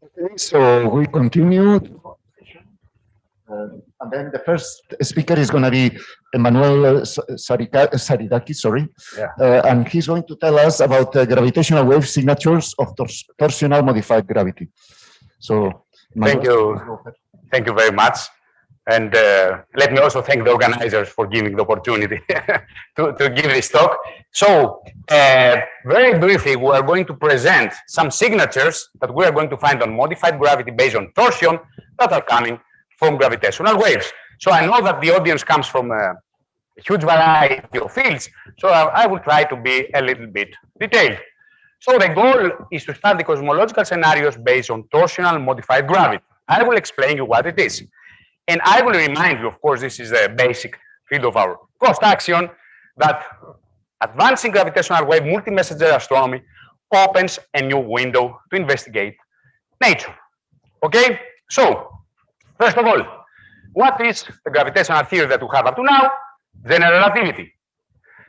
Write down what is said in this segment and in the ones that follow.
Okay, so we continue. And then the first speaker is going to be Emmanuel Saridakis, sorry. Yeah. And he's going to tell us about gravitational wave signatures of torsional modified gravity. So, Emmanuel, thank you very much. And let me also thank the organizers for giving the opportunity to give this talk. So, very briefly, we are going to present some signatures that we are going to find on modified gravity based on torsion that are coming from gravitational waves. So I know that the audience comes from a huge variety of fields, so I will try to be a little bit detailed. So the goal is to study cosmological scenarios based on torsional modified gravity. I will explain you what it is. And I will remind you, of course, this is the basic field of our cost action, that advancing gravitational wave multi-messenger astronomy opens a new window to investigate nature. Okay? So, first of all, what is the gravitational theory that we have up to now? General relativity.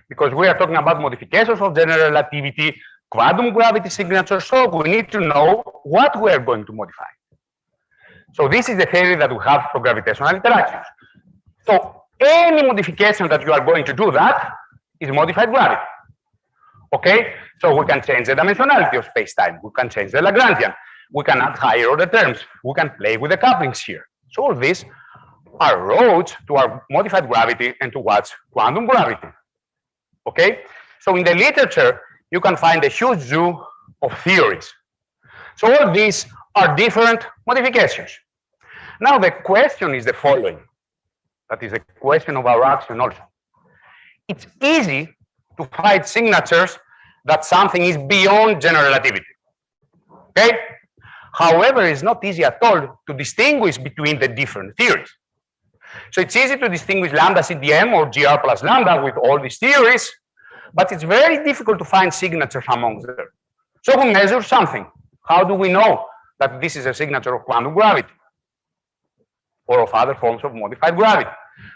Because we are talking about modifications of general relativity, quantum gravity signatures, so we need to know what we are going to modify. So this is the theory that we have for gravitational interactions. So any modification that you are going to do that is modified gravity. Okay? So we can change the dimensionality of space-time. We can change the Lagrangian. We can add higher order terms. We can play with the couplings here. So all these are roads to our modified gravity and towards quantum gravity. Okay? So in the literature, you can find a huge zoo of theories. So all these are different modifications. Now the question is the following. That is the question of our action also. It's easy to find signatures that something is beyond general relativity. Okay? However, it's not easy at all to distinguish between the different theories. So it's easy to distinguish lambda CDM or GR plus lambda with all these theories, but it's very difficult to find signatures amongst them. So we measure something. How do we know that this is a signature of quantum gravity or of other forms of modified gravity?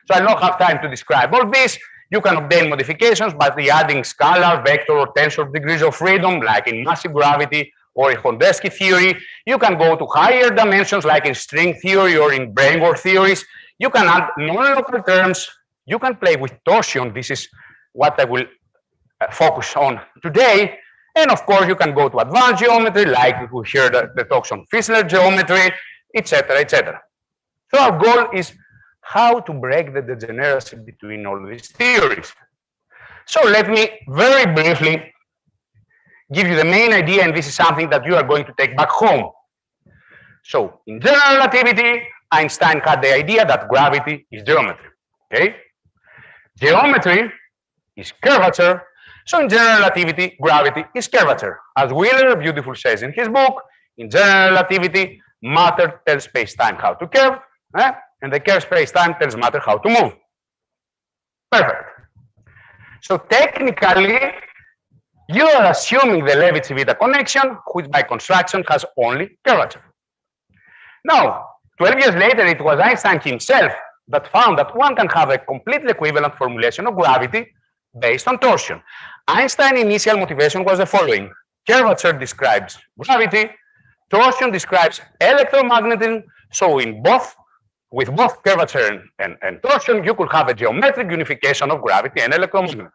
So I'll not have time to describe all this. You can obtain modifications by adding scalar, vector, or tensor degrees of freedom, like in massive gravity or in Hondesky theory. You can go to higher dimensions, like in string theory or in brainwave theories. You can add non-local terms. You can play with torsion. This is what I will focus on today. And of course, you can go to advanced geometry, like we heard the talks on Fischler geometry, etc., etc. So our goal is how to break the degeneracy between all these theories. So let me very briefly give you the main idea, and this is something that you are going to take back home. So in general relativity, Einstein had the idea that gravity is geometry. Okay? Geometry is curvature. So in general relativity, gravity is curvature. As Wheeler beautifully says in his book, in general relativity, matter tells space-time how to curve, and the curved space-time tells matter how to move. Perfect. So technically, you are assuming the Levi-Civita connection, which by construction has only curvature. Now, 12 years later, it was Einstein himself that found that one can have a completely equivalent formulation of gravity based on torsion. Einstein's initial motivation was the following. Curvature describes gravity, torsion describes electromagnetism, so with both curvature and torsion, you could have a geometric unification of gravity and electromagnetism.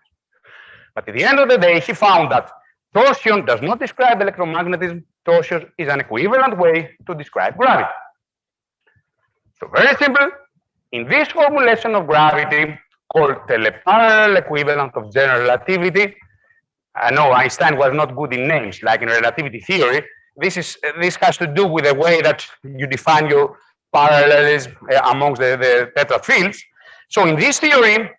But at the end of the day, he found that torsion does not describe electromagnetism. Torsion is an equivalent way to describe gravity. So very simple. In this formulation of gravity, called teleparallel equivalent of general relativity. I know Einstein was not good in names, like in relativity theory. This has to do with the way that you define your parallelism amongst the tetrad fields. So in this theory,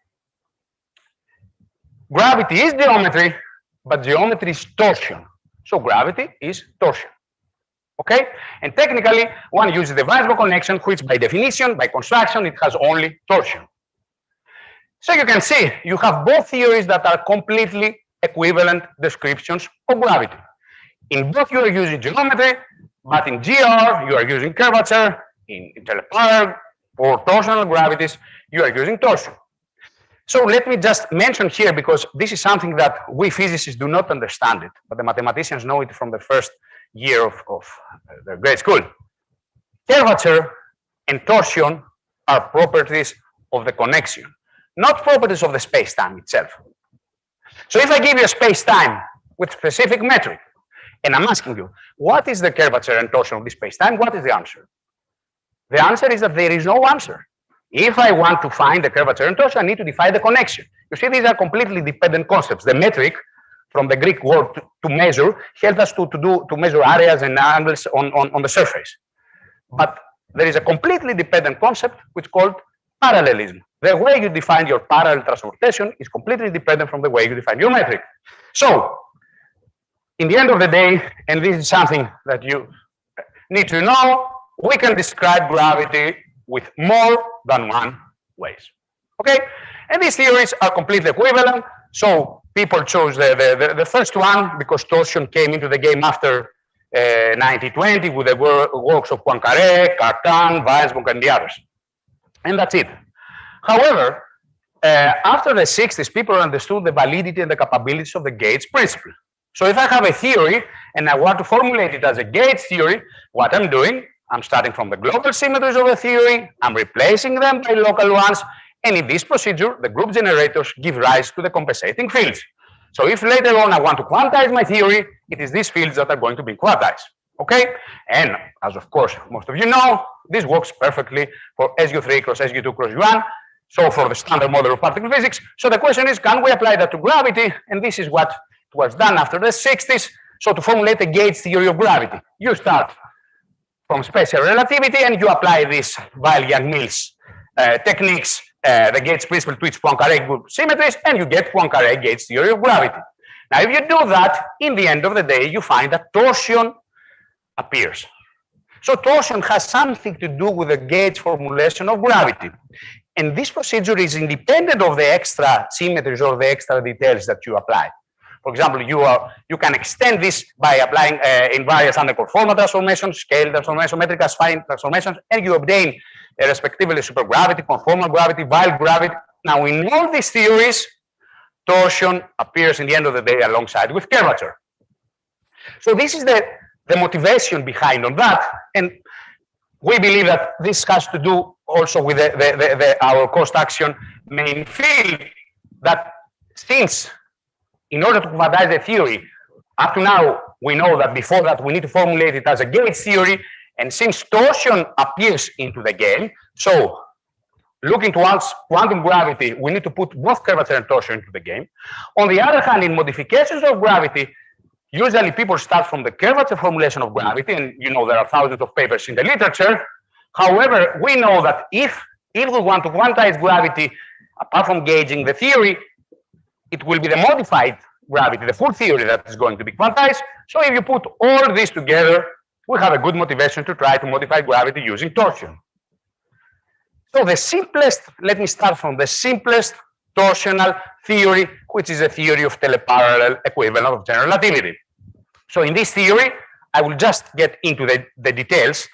gravity is geometry, but geometry is torsion. So gravity is torsion. Okay? And technically, one uses the Weisbach connection, which by definition, by construction, it has only torsion. So you can see, you have both theories that are completely equivalent descriptions of gravity. In both you are using geometry, but in GR you are using curvature, in teleparallel or torsional gravities, you are using torsion. So let me just mention here, because this is something that we physicists do not understand it, but the mathematicians know it from the first year of the grade school. Curvature and torsion are properties of the connection, not properties of the space-time itself. So if I give you a space-time with specific metric, and I'm asking you, what is the curvature and torsion of this space-time? What is the answer? The answer is that there is no answer. If I want to find the curvature and torsion, I need to define the connection. You see, these are completely dependent concepts. The metric, from the Greek word to measure, helps us to measure areas and angles on the surface. But there is a completely dependent concept which is called parallelism. The way you define your parallel transportation is completely dependent from the way you define your metric. So, in the end of the day, and this is something that you need to know, we can describe gravity with more than one ways. Okay? And these theories are completely equivalent. So people chose the first one because torsion came into the game after 1920 with the works of Poincaré, Cartan, Weisbach, and the others. And that's it. However, after the 60s, people understood the validity and the capabilities of the Gates principle. So if I have a theory and I want to formulate it as a Gates theory, what I'm doing, I'm starting from the global symmetries of the theory, I'm replacing them by local ones, and in this procedure, the group generators give rise to the compensating fields. So if later on I want to quantize my theory, it is these fields that are going to be quantized. Okay? And as of course, most of you know, this works perfectly for SU3 cross SU2 cross U1, so for the standard model of particle physics. So the question is, can we apply that to gravity? And this is what was done after the 60s. So to formulate a Gates theory of gravity, you start from special relativity and you apply these Weil-Yang-Mills techniques, the Gates principle to its Poincaré group symmetries, and you get Poincaré Gates theory of gravity. Now, if you do that, in the end of the day, you find that torsion appears. So torsion has something to do with the Gates formulation of gravity. And this procedure is independent of the extra symmetries or the extra details that you apply. For example, you can extend this by applying invariance under conformal transformations, scale transformation, metric affine transformations, and you obtain respectively supergravity, conformal gravity, Weil gravity. Now, in all these theories, torsion appears in the end of the day alongside with curvature. So this is the motivation behind on that, and we believe that this has to do also with our cost action main field, that since in order to quantize the theory, up to now, we know that before that we need to formulate it as a Gates theory, and since torsion appears into the game, so looking towards quantum gravity, we need to put both curvature and torsion into the game. On the other hand, in modifications of gravity, usually people start from the curvature formulation of gravity, and you know there are thousands of papers in the literature. However, we know that if we want to quantize gravity, apart from gauging the theory, it will be the modified gravity, the full theory that is going to be quantized. So if you put all this together, we have a good motivation to try to modify gravity using torsion. So the simplest, let me start from the simplest torsional theory, which is a theory of teleparallel equivalent of general relativity. So in this theory, I will just get into the details.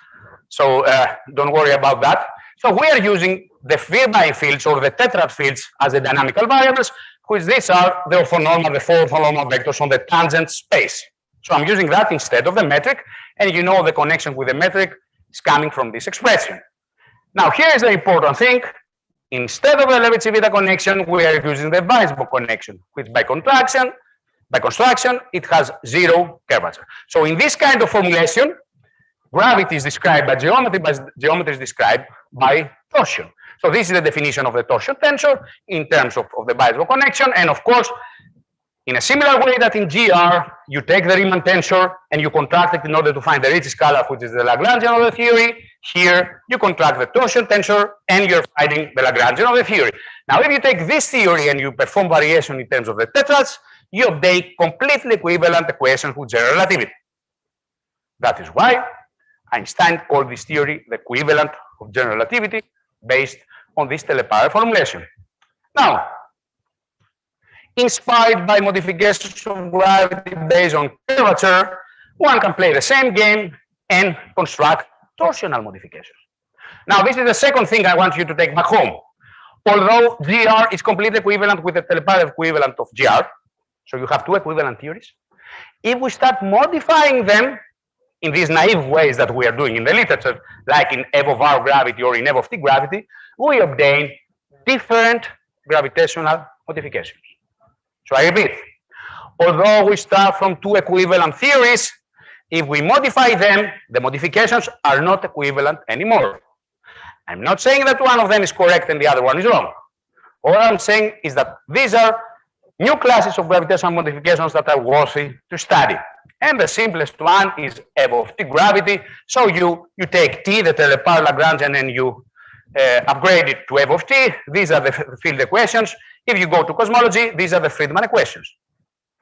So don't worry about that. So we are using the Vierbein fields or the tetrad fields as the dynamical variables, which these are the orthonormal, the four orthonormal vectors on the tangent space. So I'm using that instead of the metric, and you know the connection with the metric is coming from this expression. Now here is the important thing. Instead of the Levi-Civita connection, we are using the Weisbach connection, which by construction, it has zero curvature. So in this kind of formulation, gravity is described by geometry, but geometry is described by torsion. So this is the definition of the torsion tensor in terms of the Weisbach connection. And of course, in a similar way that in GR, you take the Riemann tensor and you contract it in order to find the Ricci scalar, which is the Lagrangian of the theory. Here, you contract the torsion tensor and you're finding the Lagrangian of the theory. Now, if you take this theory and you perform variation in terms of the tetrads, you obtain completely equivalent equations with general relativity. That is why Einstein called this theory the equivalent of general relativity based on this teleparallel formulation. Now, inspired by modifications of gravity based on curvature, one can play the same game and construct torsional modifications. Now, this is the second thing I want you to take back home. Although GR is completely equivalent with the teleparallel equivalent of GR, so you have two equivalent theories. If we start modifying them, in these naive ways that we are doing in the literature, like in F of R gravity or in F of T gravity, we obtain different gravitational modifications. So I repeat, although we start from two equivalent theories, if we modify them, the modifications are not equivalent anymore. I'm not saying that one of them is correct and the other one is wrong. All I'm saying is that these are new classes of gravitational modifications that are worthy to study. And the simplest one is F of T gravity. So you take T, the teleparallel Lagrangian, and you upgrade it to F of T. These are the field equations. If you go to cosmology, these are the Friedmann equations.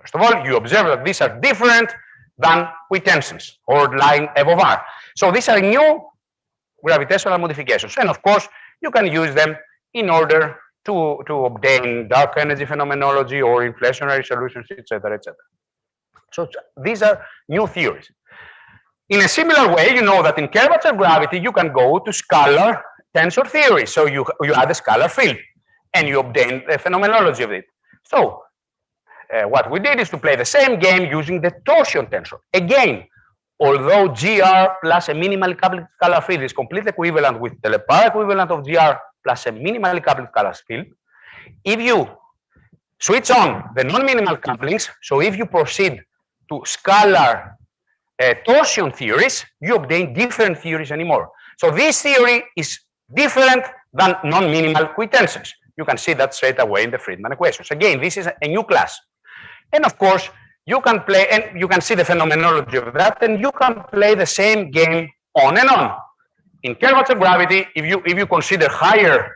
First of all, you observe that these are different than quintensions or line F of R. So these are new gravitational modifications. And of course, you can use them in order to obtain dark energy phenomenology or inflationary solutions, etc., etc. So these are new theories. In a similar way, you know that in curvature gravity, you can go to scalar tensor theory. So you add a scalar field and you obtain the phenomenology of it. So what we did is to play the same game using the torsion tensor. Again, although GR plus a minimally coupled scalar field is completely equivalent with the Lepar equivalent of GR plus a minimally coupled scalar field, if you switch on the non-minimal couplings, so if you proceed to scalar torsion theories, you obtain different theories anymore. So this theory is different than non-minimal quintensions. You can see that straight away in the Friedmann equations. Again, this is a new class. And of course, you can play, and you can see the phenomenology of that, and you can play the same game on and on. In curvature gravity, if you consider higher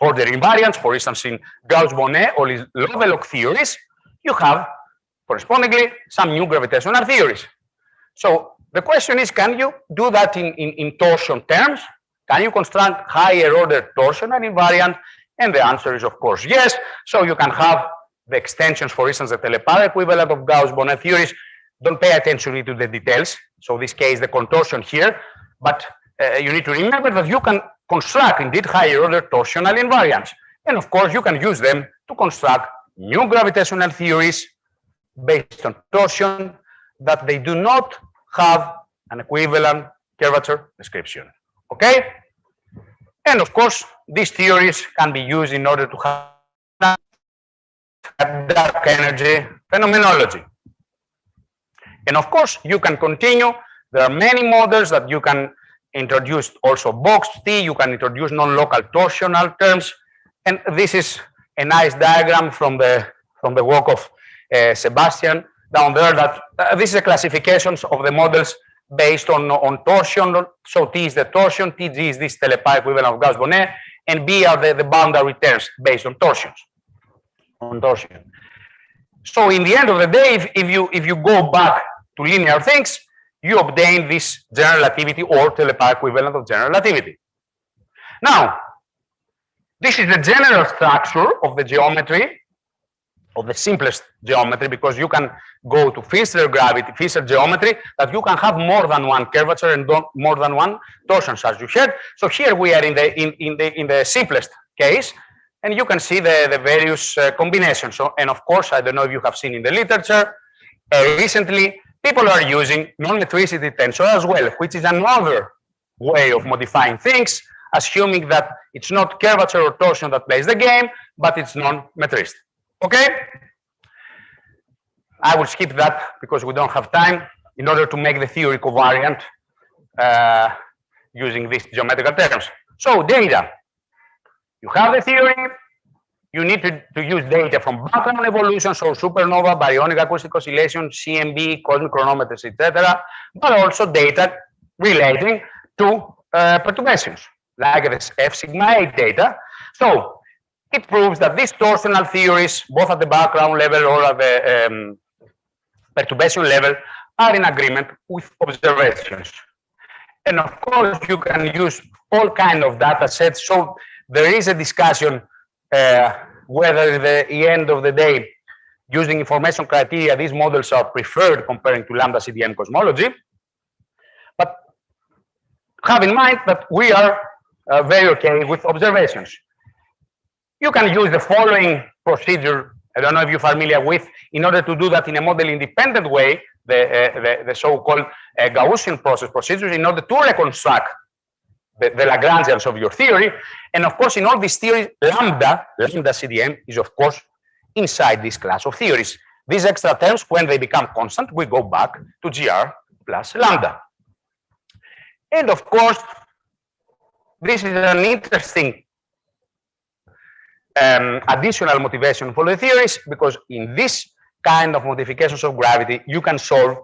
order invariants, for instance, in Gauss-Bonnet or Lovelock theories, you have correspondingly some new gravitational theories. So the question is, can you do that in torsion terms? Can you construct higher order torsional invariant? And the answer is, of course, yes. So you can have the extensions, for instance, the Telepar equivalent of Gauss-Bonnet theories. Don't pay attention to the details. So in this case, the contortion here. But you need to remember that you can construct indeed higher order torsional invariants. And of course, you can use them to construct new gravitational theories based on torsion that they do not have an equivalent curvature description. Okay? And of course, these theories can be used in order to have dark energy phenomenology. And of course, you can continue. There are many models that you can introduce, also box T, you can introduce non-local torsional terms. And this is a nice diagram from the work of Sebastian down there, that this is a classifications of the models based on torsion. So T is the torsion, TG is this Telepar equivalent of Gauss-Bonnet, and B are the boundary terms based on torsions. So in the end of the day, if you go back to linear things, you obtain this general relativity or Telepar equivalent of general relativity. Now, this is the general structure of the geometry, of the simplest geometry, because you can go to Pfister gravity, Pfister geometry, that you can have more than one curvature and more than one torsion, as you heard. So here we are in the simplest case, and you can see the various combinations. So, and of course, I don't know if you have seen in the literature, recently people are using non-metricity tensor as well, which is another way of modifying things, assuming that it's not curvature or torsion that plays the game, but it's non-metricity. Okay? I will skip that because we don't have time in order to make the theory covariant using these geometrical terms. So data. You have the theory. You need to use data from background evolution, so supernova, baryonic acoustic oscillation, CMB, cosmic chronometers, etc., but also data relating to perturbations, like this F sigma 8 data. So it proves that these torsional theories, both at the background level or at the perturbation level, are in agreement with observations. And of course, you can use all kinds of data sets. So there is a discussion whether at the end of the day, using information criteria, these models are preferred comparing to lambda CDM cosmology. But have in mind that we are very okay with observations. You can use the following procedure. I don't know if you're familiar with, in order to do that in a model independent way, the so-called Gaussian procedures in order to reconstruct the Lagrangians of your theory. And of course, in all these theories, lambda CDM is of course inside this class of theories. These extra terms, when they become constant, we go back to GR plus lambda. And of course, this is an interesting additional motivation for the theories, because in this kind of modifications of gravity, you can solve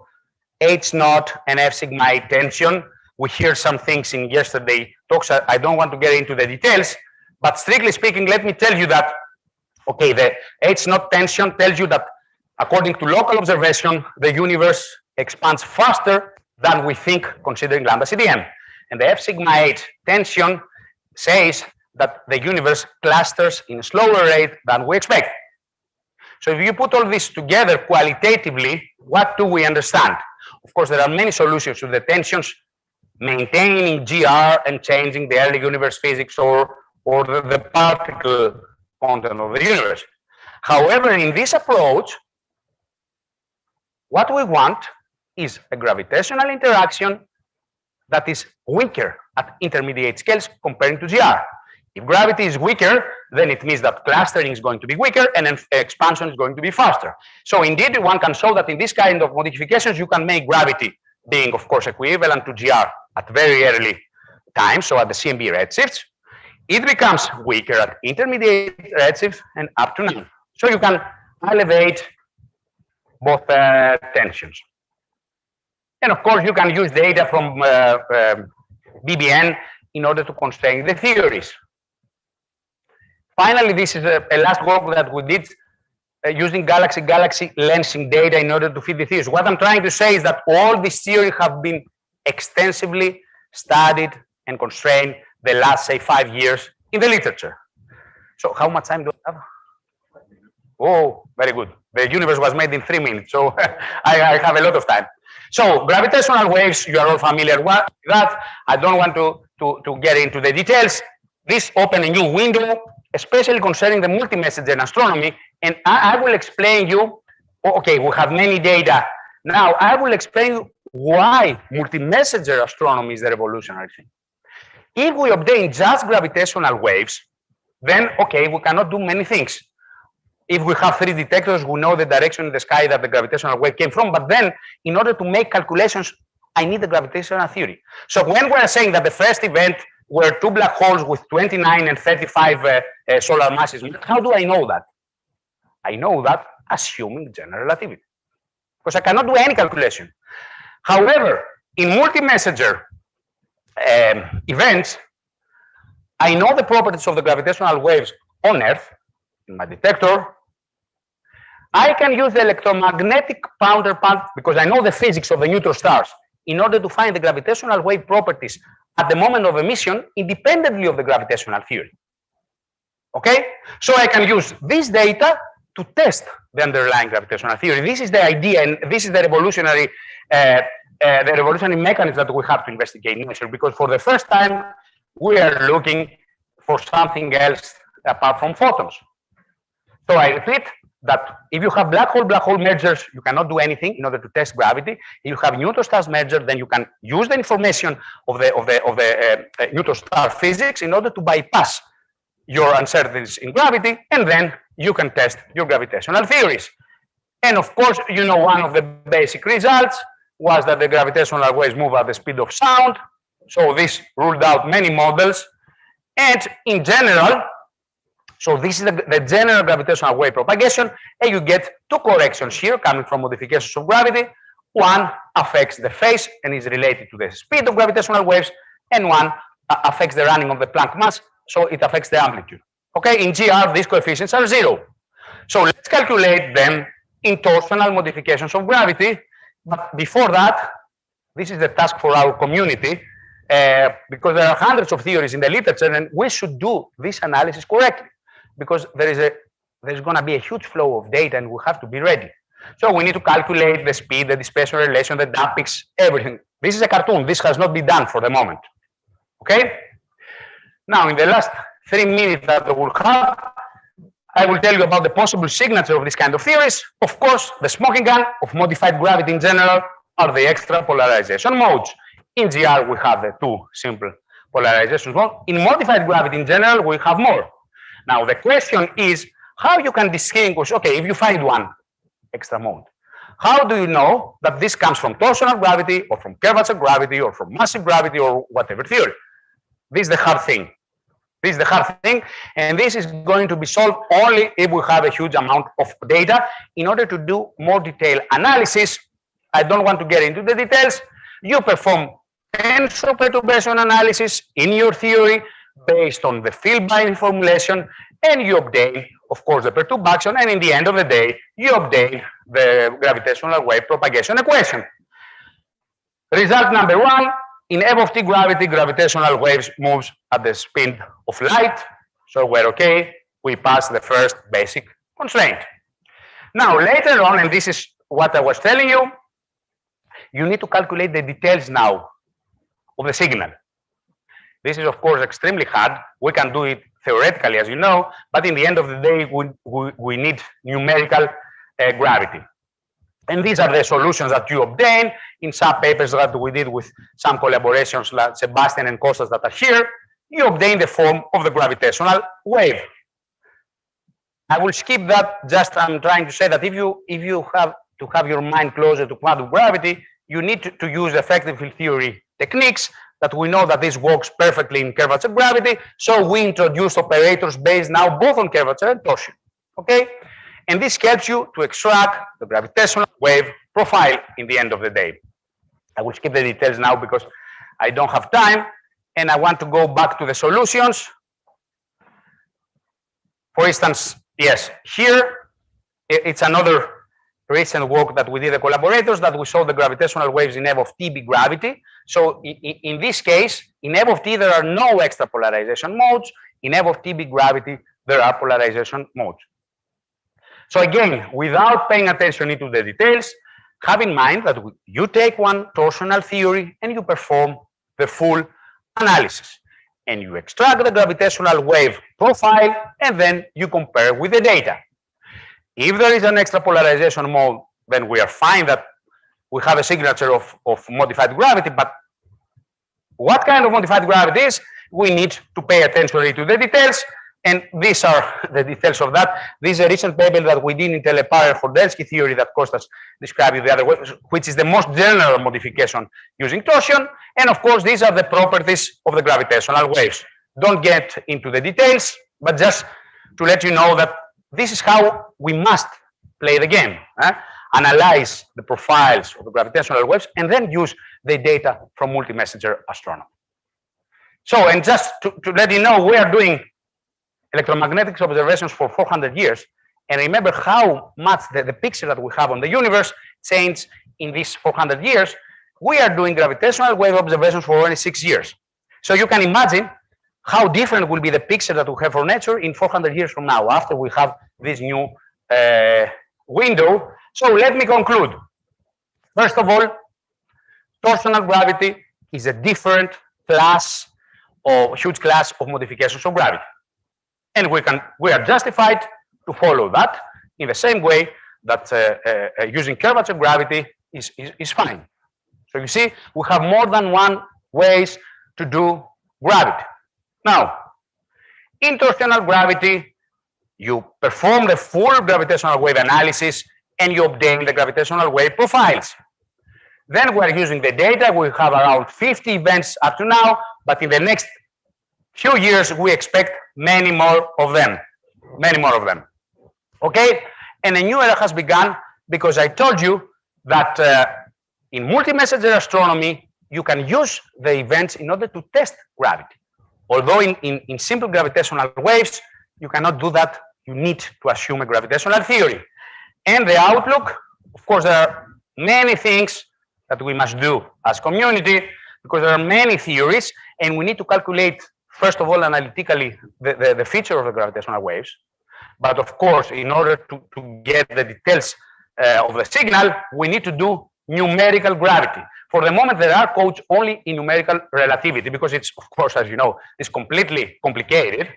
H naught and F sigma I tension. We hear some things in yesterday's talks. I don't want to get into the details, but strictly speaking, let me tell you that, okay, the H naught tension tells you that according to local observation, the universe expands faster than we think considering lambda CDM. And the F sigma 8 tension says that the universe clusters in a slower rate than we expect. So if you put all this together qualitatively, what do we understand? Of course, there are many solutions to the tensions, maintaining GR and changing the early universe physics or the particle content of the universe. However, in this approach, what we want is a gravitational interaction that is weaker at intermediate scales comparing to GR. If gravity is weaker, then it means that clustering is going to be weaker and then expansion is going to be faster. So indeed, one can show that in this kind of modifications, you can make gravity being, of course, equivalent to GR at very early times, so at the CMB redshifts. It becomes weaker at intermediate redshifts and up to now. So you can elevate both tensions. And of course, you can use data from BBN in order to constrain the theories. Finally, this is a last work that we did using galaxy-galaxy lensing data in order to fit the theories. What I'm trying to say is that all these theories have been extensively studied and constrained the last, say, 5 years in the literature. So how much time do I have? Oh, very good. The universe was made in 3 minutes, so I have a lot of time. So gravitational waves, you are all familiar with that. I don't want to get into the details. This opens a new window, especially concerning the multi-messenger astronomy. And I will explain you, okay, we have many data. Now I will explain you why multi-messenger astronomy is the revolutionary thing. If we obtain just gravitational waves, then, okay, we cannot do many things. If we have 3 detectors, we know the direction in the sky that the gravitational wave came from. But then, in order to make calculations, I need the gravitational theory. So when we're saying that the first event were 2 black holes with 29 and 35 solar masses, how do I know that? I know that assuming general relativity, because I cannot do any calculation. However, in multi-messenger events, I know the properties of the gravitational waves on Earth in my detector. I can use the electromagnetic counterpart because I know the physics of the neutron stars in order to find the gravitational wave properties at the moment of emission independently of the gravitational theory. Okay? So I can use this data to test the underlying gravitational theory. This is the idea, and this is the revolutionary mechanism that we have to investigate in nature, because for the first time, we are looking for something else apart from photons. So I repeat that if you have black-hole mergers, you cannot do anything in order to test gravity. If you have neutron stars merger, then you can use the information of the neutron star physics in order to bypass your uncertainties in gravity, and then you can test your gravitational theories. And of course, you know, one of the basic results was that the gravitational waves move at the speed of sound. So this ruled out many models. And in general, so this is the general gravitational wave propagation, and you get 2 corrections here coming from modifications of gravity. One affects the phase and is related to the speed of gravitational waves, and one affects the running of the Planck mass, so it affects the amplitude. Okay, in GR, these coefficients are 0. So let's calculate them in torsional modifications of gravity. But before that, this is the task for our community, because there are hundreds of theories in the literature, and we should do this analysis correctly, because there's going to be a huge flow of data, and we have to be ready. So we need to calculate the speed, the dispersion relation, the dampings, everything. This is a cartoon. This has not been done for the moment. Okay? Now, in the last 3 minutes that we will have, I will tell you about the possible signature of this kind of theories. Of course, the smoking gun of modified gravity in general are the extra polarization modes. In GR, we have the two simple polarization modes. In modified gravity in general, we have more. Now, the question is how you can distinguish, okay, if you find one extra mode, how do you know that this comes from torsional gravity or from curvature gravity or from massive gravity or whatever theory? This is the hard thing. This is the hard thing, and this is going to be solved only if we have a huge amount of data. In order to do more detailed analysis, I don't want to get into the details. You perform tensor perturbation analysis in your theory based on the field binding formulation, and you obtain, of course, the perturbation, and in the end of the day, you obtain the gravitational wave propagation equation. Result number one. In f of t gravity, gravitational waves moves at the speed of light. So we're okay. We pass the first basic constraint. Now, later on, and this is what I was telling you, you need to calculate the details now of the signal. This is, of course, extremely hard. We can do it theoretically, as you know, but in the end of the day, we need numerical gravity. And these are the solutions that you obtain in some papers that we did with some collaborations like Sebastian and Kostas that are here. You obtain the form of the gravitational wave. I will skip that. Just I'm trying to say that if you have to have your mind closer to quantum gravity, you need to use effective field theory techniques that we know that this works perfectly in curvature gravity. So we introduce operators based now both on curvature and torsion. Okay? And this helps you to extract the gravitational wave profile in the end of the day. I will skip the details now because I don't have time, and I want to go back to the solutions. For instance, yes, here it's another recent work that we did, the collaborators, that we saw the gravitational waves in f of t be gravity. So in this case, in f of t, there are no extra polarization modes. In f of t be gravity, there are polarization modes. So again, without paying attention into the details, have in mind that you take one torsional theory and you perform the full analysis. And you extract the gravitational wave profile, and then you compare with the data. If there is an extra polarization mode, then we are fine that we have a signature of modified gravity. But what kind of modified gravity is? We need to pay attention to the details. And these are the details of that. This is a recent paper that we did in teleparallel for Delsky theory that Kostas described it the other way, which is the most general modification using torsion. And of course, these are the properties of the gravitational waves. Don't get into the details, but just to let you know that this is how we must play the game. Analyze the profiles of the gravitational waves and then use the data from multi-messenger astronomy. So, and just to let you know, we are doing electromagnetics observations for 400 years. And remember how much the picture that we have on the universe changed in these 400 years. We are doing gravitational wave observations for only 6 years. So you can imagine how different will be the picture that we have for nature in 400 years from now, after we have this new window. So let me conclude. First of all, torsional gravity is a different class or huge class of modifications of gravity. And we are justified to follow that in the same way that using curvature gravity is fine. So you see, we have more than one ways to do gravity. Now, in torsional gravity, you perform the full gravitational wave analysis and you obtain the gravitational wave profiles. Then we are using the data. We have around 50 events up to now, but in the next few years, we expect many more of them. Okay? And a new era has begun because I told you that in multi-messenger astronomy, you can use the events in order to test gravity. Although in simple gravitational waves, you cannot do that. You need to assume a gravitational theory. And the outlook, of course, there are many things that we must do as community because there are many theories and we need to calculate, first of all, analytically, the feature of the gravitational waves. But of course, in order to get the details of the signal, we need to do numerical gravity. For the moment, there are codes only in numerical relativity because it's, of course, as you know, it's completely complicated.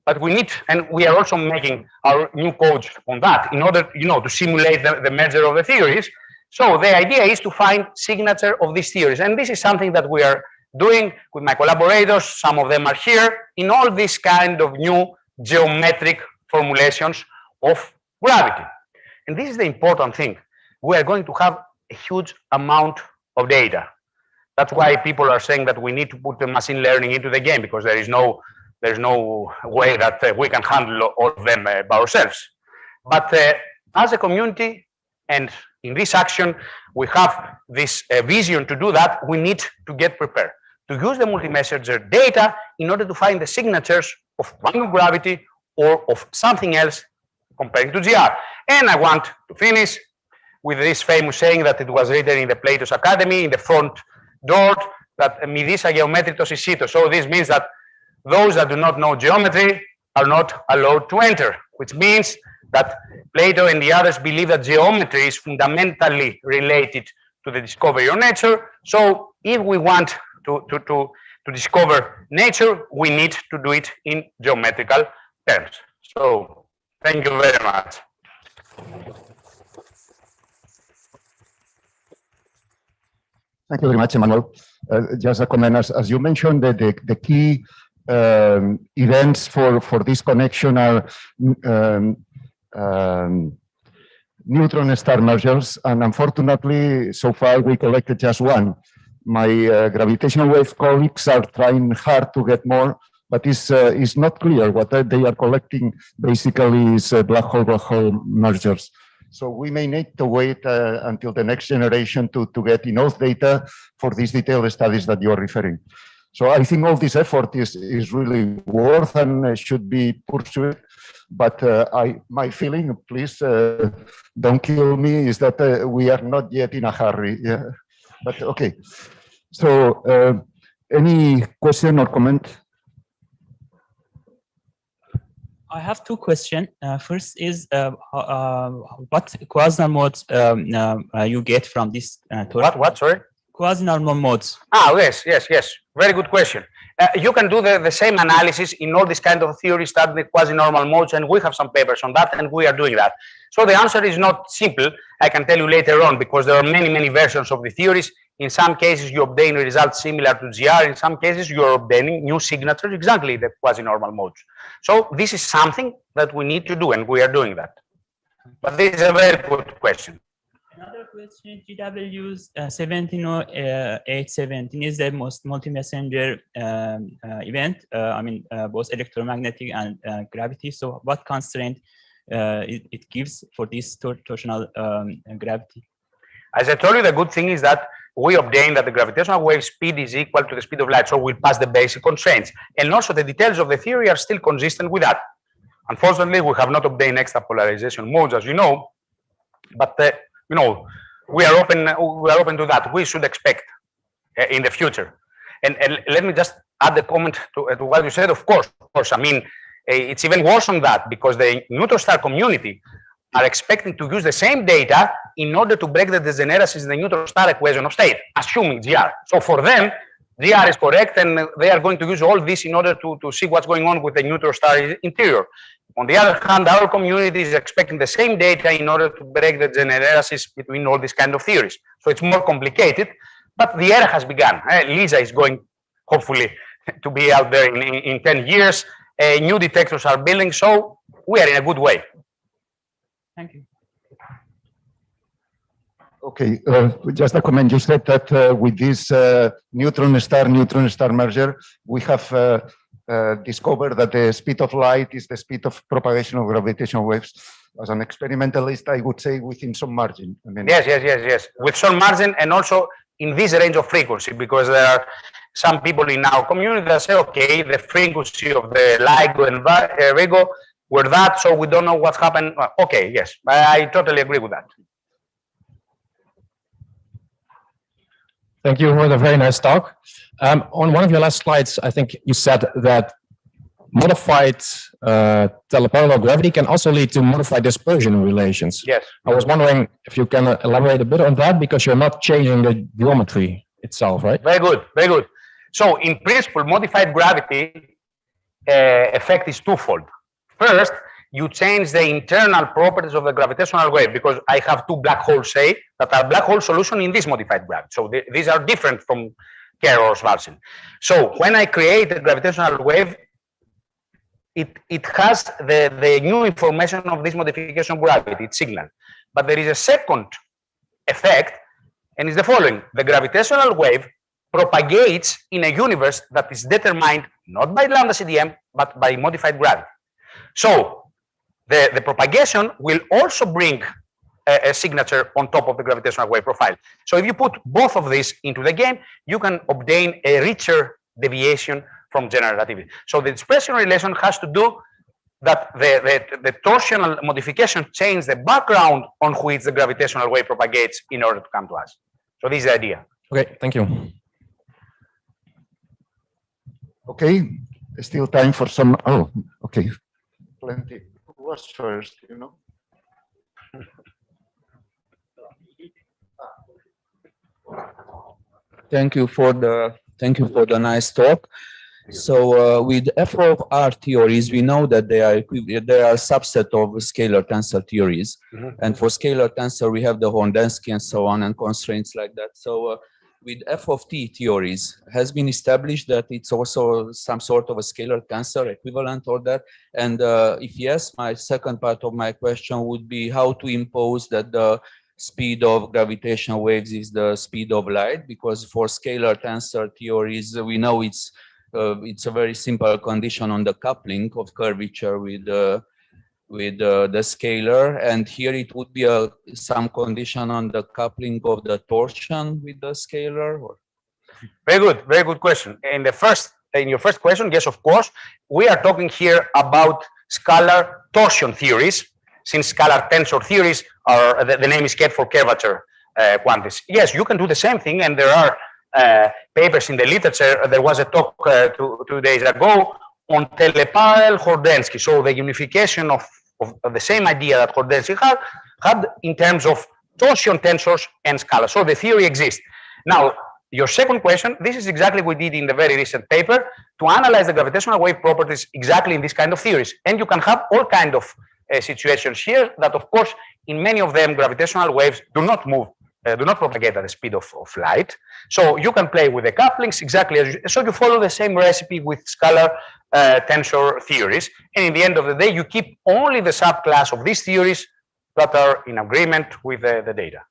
but we need, and we are also making our new codes on that in order, to simulate the merger of the theories. So the idea is to find signature of these theories, and this is something that we are doing with my collaborators. Some of them are here in all these kind of new geometric formulations of gravity. And this is the important thing. We are going to have a huge amount of data. That's why people are saying that we need to put the machine learning into the game, because there's no way that we can handle all of them by ourselves. But as a community, and in this action, we have this vision to do that, we need to get prepared to use the multi-messenger data in order to find the signatures of quantum gravity or of something else comparing to GR. And I want to finish with this famous saying that it was written in the Plato's Academy, in the front door, that midisa geometritos isito. So this means that those that do not know geometry are not allowed to enter, which means that Plato and the others believe that geometry is fundamentally related to the discovery of nature. So if we want to discover nature, we need to do it in geometrical terms. So thank you very much. Thank you very much, Emmanuel. Just a comment, as you mentioned, the key events for this connection are neutron star mergers, and unfortunately, so far we collected just one. My gravitational wave colleagues are trying hard to get more, but it's not clear. What they are collecting basically is black hole mergers. So we may need to wait until the next generation to get enough data for these detailed studies that you're referring. So I think all this effort is really worth and should be pursued. But my feeling, please don't kill me, is that we are not yet in a hurry. Yeah. But okay. So any question or comment? I have two questions. First is what quasi-normal modes you get from this? What? Sorry? Quasi-normal modes. Yes. Very good question. You can do the same analysis in all these kind of theories, start with quasi-normal modes, and we have some papers on that, and we are doing that. So the answer is not simple. I can tell you later on, because there are many versions of the theories. In some cases, you obtain results similar to GR. In some cases, you are obtaining new signatures, exactly the quasi-normal modes. So this is something that we need to do, and we are doing that. But this is a very good question. Another question, GW's 17817 is the most multi-messenger event. Both electromagnetic and gravity. So what constraint it gives for this torsional gravity? As I told you, the good thing is that we obtain that the gravitational wave speed is equal to the speed of light, so we'll pass the basic constraints. And also the details of the theory are still consistent with that. Unfortunately, we have not obtained extra polarization modes, as you know, but we are open to that. We should expect in the future. And let me just add the comment to what you said. Of course. I mean, it's even worse than that, because the neutron star community are expecting to use the same data in order to break the degeneracies in the neutron star equation of state, assuming GR. So for them, GR is correct, and they are going to use all this in order to see what's going on with the neutron star interior. On the other hand, our community is expecting the same data in order to break the degeneracies between all these kind of theories. So it's more complicated, but the era has begun. LISA is going, hopefully, to be out there in 10 years. New detectors are building, so we are in a good way. Thank you. Okay, just a comment. You said that with this neutron star merger, we have discovered that the speed of light is the speed of propagation of gravitational waves. As an experimentalist, I would say within some margin. I mean, yes, with some margin, and also in this range of frequency, because there are some people in our community that say, okay, the frequency of the LIGO and RIGO were that, so we don't know what's happened. Okay, yes, I totally agree with that. Thank you for the very nice talk. On one of your last slides, I think you said that modified teleparallel gravity can also lead to modified dispersion relations. Yes. I was wondering if you can elaborate a bit on that, because you're not changing the geometry itself, right? Very good, very good. So in principle, modified gravity effect is twofold. First, you change the internal properties of the gravitational wave, because I have two black holes, say, that are black hole solution in this modified gravity. So these are different from Kerr or Schwarzschild. So when I create a gravitational wave, it has the new information of this modification gravity, its signal. But there is a second effect, and it's the following. The gravitational wave propagates in a universe that is determined not by lambda CDM, but by modified gravity. So the propagation will also bring a signature on top of the gravitational wave profile. So if you put both of these into the game, you can obtain a richer deviation from general relativity. So the dispersion relation has to do that the torsional modification changes the background on which the gravitational wave propagates in order to come to us. So this is the idea. Okay, thank you. Okay, still time for some. Oh, okay. Plenty. Who was first? You know. Thank you for the nice talk. So with FOR theories, we know that they are a subset of scalar tensor theories. And for scalar tensor, we have the Horndansky and so on and constraints like that. So with F of T theories, has been established that it's also some sort of a scalar tensor equivalent or that? And if yes, my second part of my question would be how to impose that the speed of gravitational waves is the speed of light, because for scalar tensor theories, we know it's a very simple condition on the coupling of curvature with the scalar, and here it would be some condition on the coupling of the torsion with the scalar. Or? Very good question. In your first question, yes, of course, we are talking here about scalar torsion theories, since scalar tensor theories are the name is kept for curvature quantities. Yes, you can do the same thing, and there are papers in the literature. There was a talk 2 days ago on teleparallel Horndansky. So the unification of the same idea that Horndansky had in terms of torsion tensors and scalar. So the theory exists. Now, your second question, this is exactly what we did in the very recent paper to analyze the gravitational wave properties exactly in this kind of theories. And you can have all kinds of situations here that, of course, in many of them, gravitational waves do not move, do not propagate at the speed of light. So you can play with the couplings exactly as so you follow the same recipe with scalar tensor theories. And in the end of the day, you keep only the subclass of these theories that are in agreement with the data.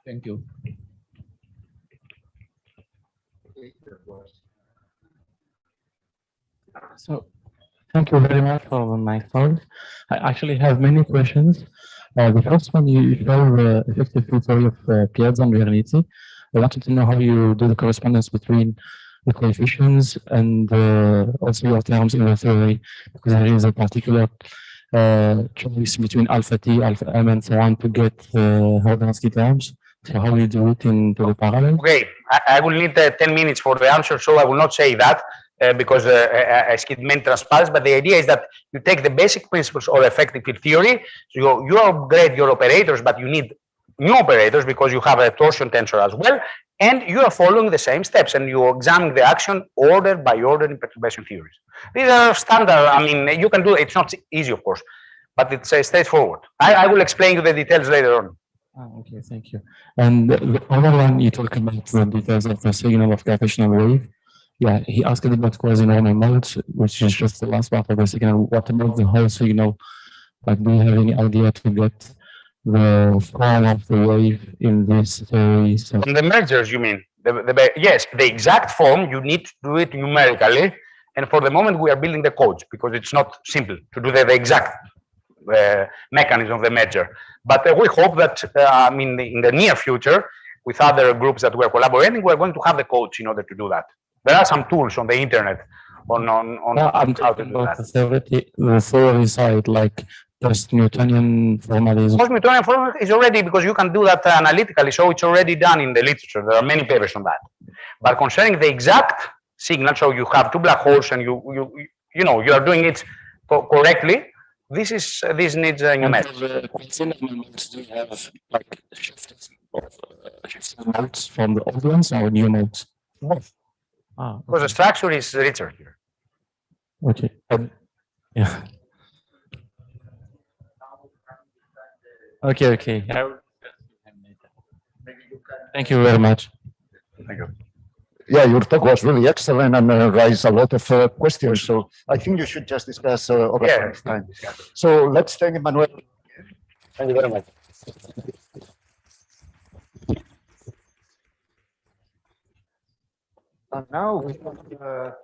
Thank you. So, thank you very much for my talk. I actually have many questions. The first one, you show the effective field theory of Piazza and Veronese. I wanted to know how you do the correspondence between the coefficients and also your terms in the theory, because there is a particular choice between alpha t, alpha m, and so on to get Horndansky terms. So how you do it in the parallel? Okay, I will need 10 minutes for the answer, so I will not say that. Because I skipped main transparency, but the idea is that you take the basic principles of effective field theory, so you upgrade your operators, but you need new operators because you have a torsion tensor as well, and you are following the same steps, and you examine the action order by order in perturbation theories. These are standard. I mean, you can do it. It's not easy, of course, but it's straightforward. I will explain you the details later on. Okay, thank you. And the other one, you talk about the details of the signal of gravitational wave. Yeah, he asked about quasi-normal modes, which is just the last part of the signal. What about the whole signal? Like, do you have any idea to get the form of the wave in this theory? So From the mergers, you mean? Yes, the exact form, you need to do it numerically. And for the moment, we are building the codes because it's not simple to do the exact mechanism of the merger. But we hope that, I mean, in the near future, with other groups that we're collaborating, we're going to have the codes in order to do that. There are some tools on the internet on how to do that. The theory side, like post-Newtonian formalism. Post-Newtonian formalism is already, because you can do that analytically, so it's already done in the literature. There are many papers on that. But concerning the exact signal, so you have two black holes and you know you are doing it correctly. This needs a new method. Do you have like shifted modes from the old ones or new modes? Both. Because the structure is richer here. Okay. Yeah. Okay, okay. Thank you very much. Thank you. Yeah, your talk was really excellent and raised a lot of questions. So I think you should just discuss over next time. So let's thank Emmanuel. Thank you very much. And now we have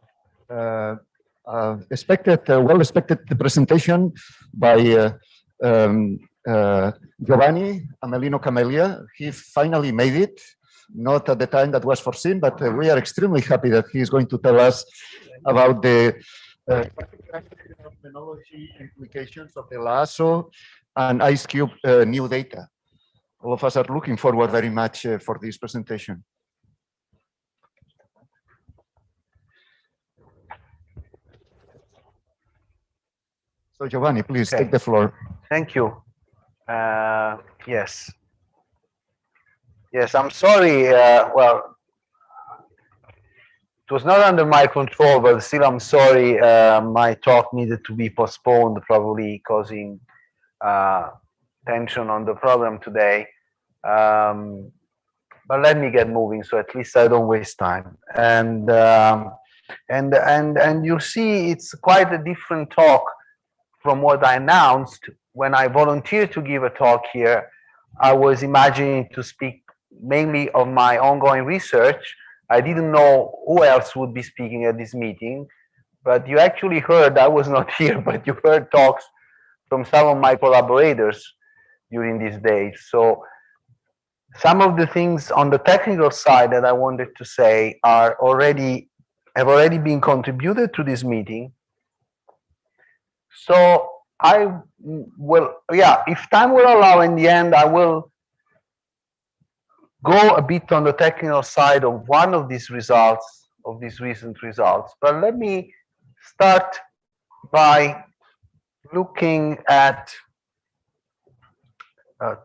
well-expected presentation by Giovanni Amelino-Camelia. He finally made it, not at the time that was foreseen, but we are extremely happy that he is going to tell us about the phenomenology implications of the LHAASO and ICECUBE new data. All of us are looking forward very much for this presentation. So Giovanni, please take the floor. Thank you. Yes. Yes, I'm sorry. Well, it was not under my control, but still I'm sorry. My talk needed to be postponed, probably causing tension on the program today. But let me get moving, so at least I don't waste time. And you see, it's quite a different talk from what I announced. When I volunteered to give a talk here, I was imagining to speak mainly of my ongoing research. I didn't know who else would be speaking at this meeting, but you actually heard, I was not here, but you heard talks from some of my collaborators during these days. So some of the things on the technical side that I wanted to say have already been contributed to this meeting. So I will, if time will allow, in the end, I will go a bit on the technical side of one of these results, of these recent results. But let me start by looking at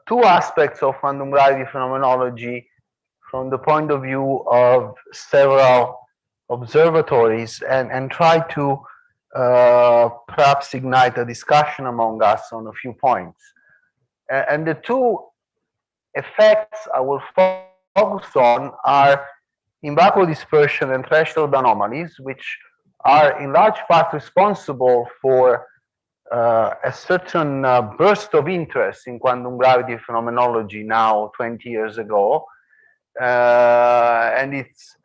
two aspects of quantum gravity phenomenology from the point of view of several observatories, and try to perhaps ignite a discussion among us on a few points. And the two effects I will focus on are in vacuum dispersion and threshold anomalies, which are in large part responsible for a certain burst of interest in quantum gravity phenomenology now 20 years ago. And it's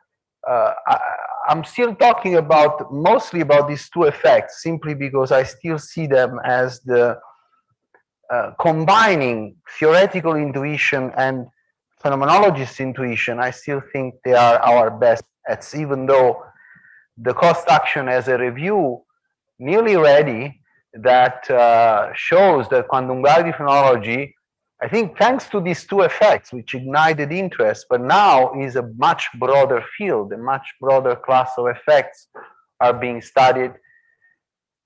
I'm still talking mostly about these two effects, simply because I still see them as the combining theoretical intuition and phenomenologist intuition. I still think they are our best bets, even though the cost action as a review nearly ready that shows that quantum gravity phenomenology, I think thanks to these two effects, which ignited interest, but now is a much broader field, a much broader class of effects are being studied.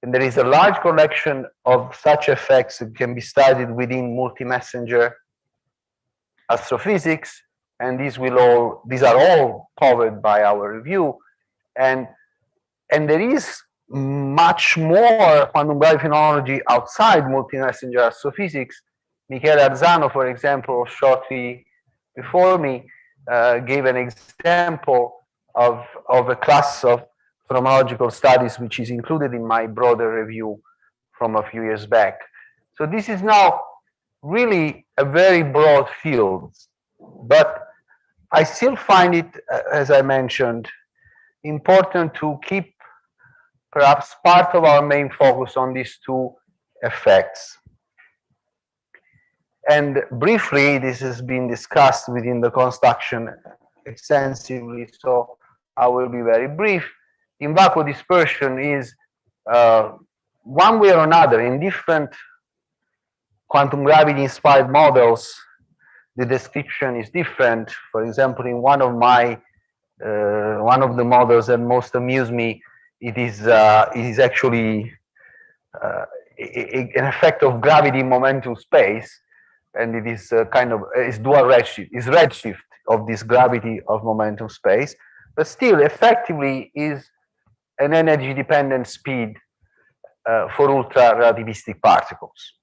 And there is a large collection of such effects that can be studied within multi-messenger astrophysics, and these are all covered by our review. And there is much more quantum gravity phenomenology outside multi-messenger astrophysics. Michele Arzano, for example, shortly before me, gave an example of a class of phenomenological studies which is included in my broader review from a few years back. So this is now really a very broad field, but I still find it, as I mentioned, important to keep perhaps part of our main focus on these two effects. And briefly, this has been discussed within the construction extensively, so I will be very brief. In vacuum dispersion is one way or another, in different quantum gravity inspired models, the description is different. For example, in one of the models that most amuse me, it is actually an effect of gravity momentum space, and it is is dual redshift, is redshift of this gravity of momentum space, but still effectively is an energy-dependent speed for ultra-relativistic particles.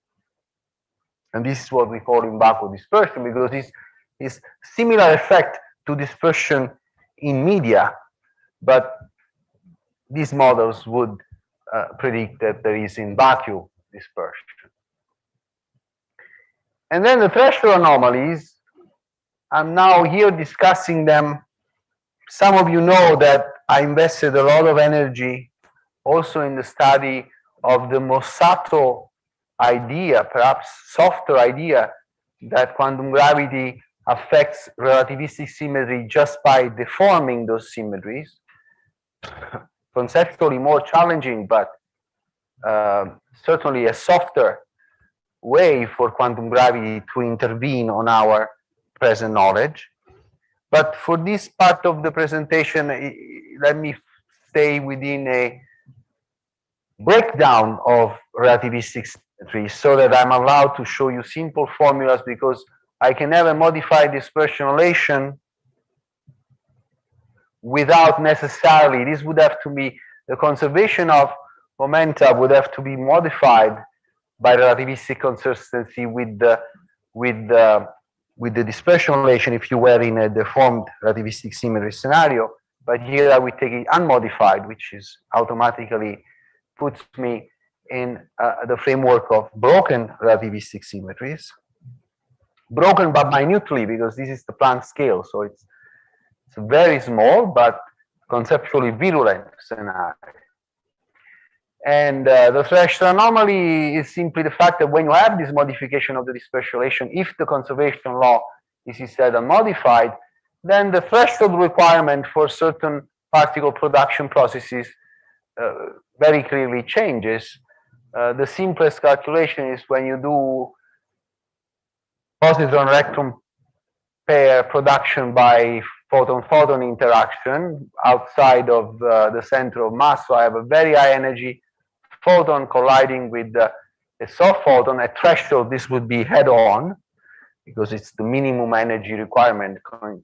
And this is what we call in vacuum dispersion, because this is similar effect to dispersion in media, but these models would predict that there is in vacuum dispersion. And then the threshold anomalies, I'm now here discussing them. Some of you know that I invested a lot of energy also in the study of the most subtle idea, perhaps softer idea, that quantum gravity affects relativistic symmetry just by deforming those symmetries. Conceptually more challenging, but certainly a softer way for quantum gravity to intervene on our present knowledge. But for this part of the presentation, let me stay within a breakdown of relativistic symmetry so that I'm allowed to show you simple formulas, because I can never modify dispersion relation without necessarily, this would have to be, the conservation of momenta would have to be modified by relativistic consistency with the dispersion relation if you were in a deformed relativistic symmetry scenario. But here I will take it unmodified, which is automatically puts me in the framework of broken relativistic symmetries. Broken but minutely, because this is the Planck scale, so it's very small but conceptually virulent scenario. And the threshold anomaly is simply the fact that when you have this modification of the dispersion relation, if the conservation law is instead unmodified, then the threshold requirement for certain particle production processes very clearly changes. The simplest calculation is when you do positron-electron pair production by photon-photon interaction outside of the center of mass. So I have a very high energy photon colliding with a soft photon. At threshold, this would be head-on, because it's the minimum energy requirement.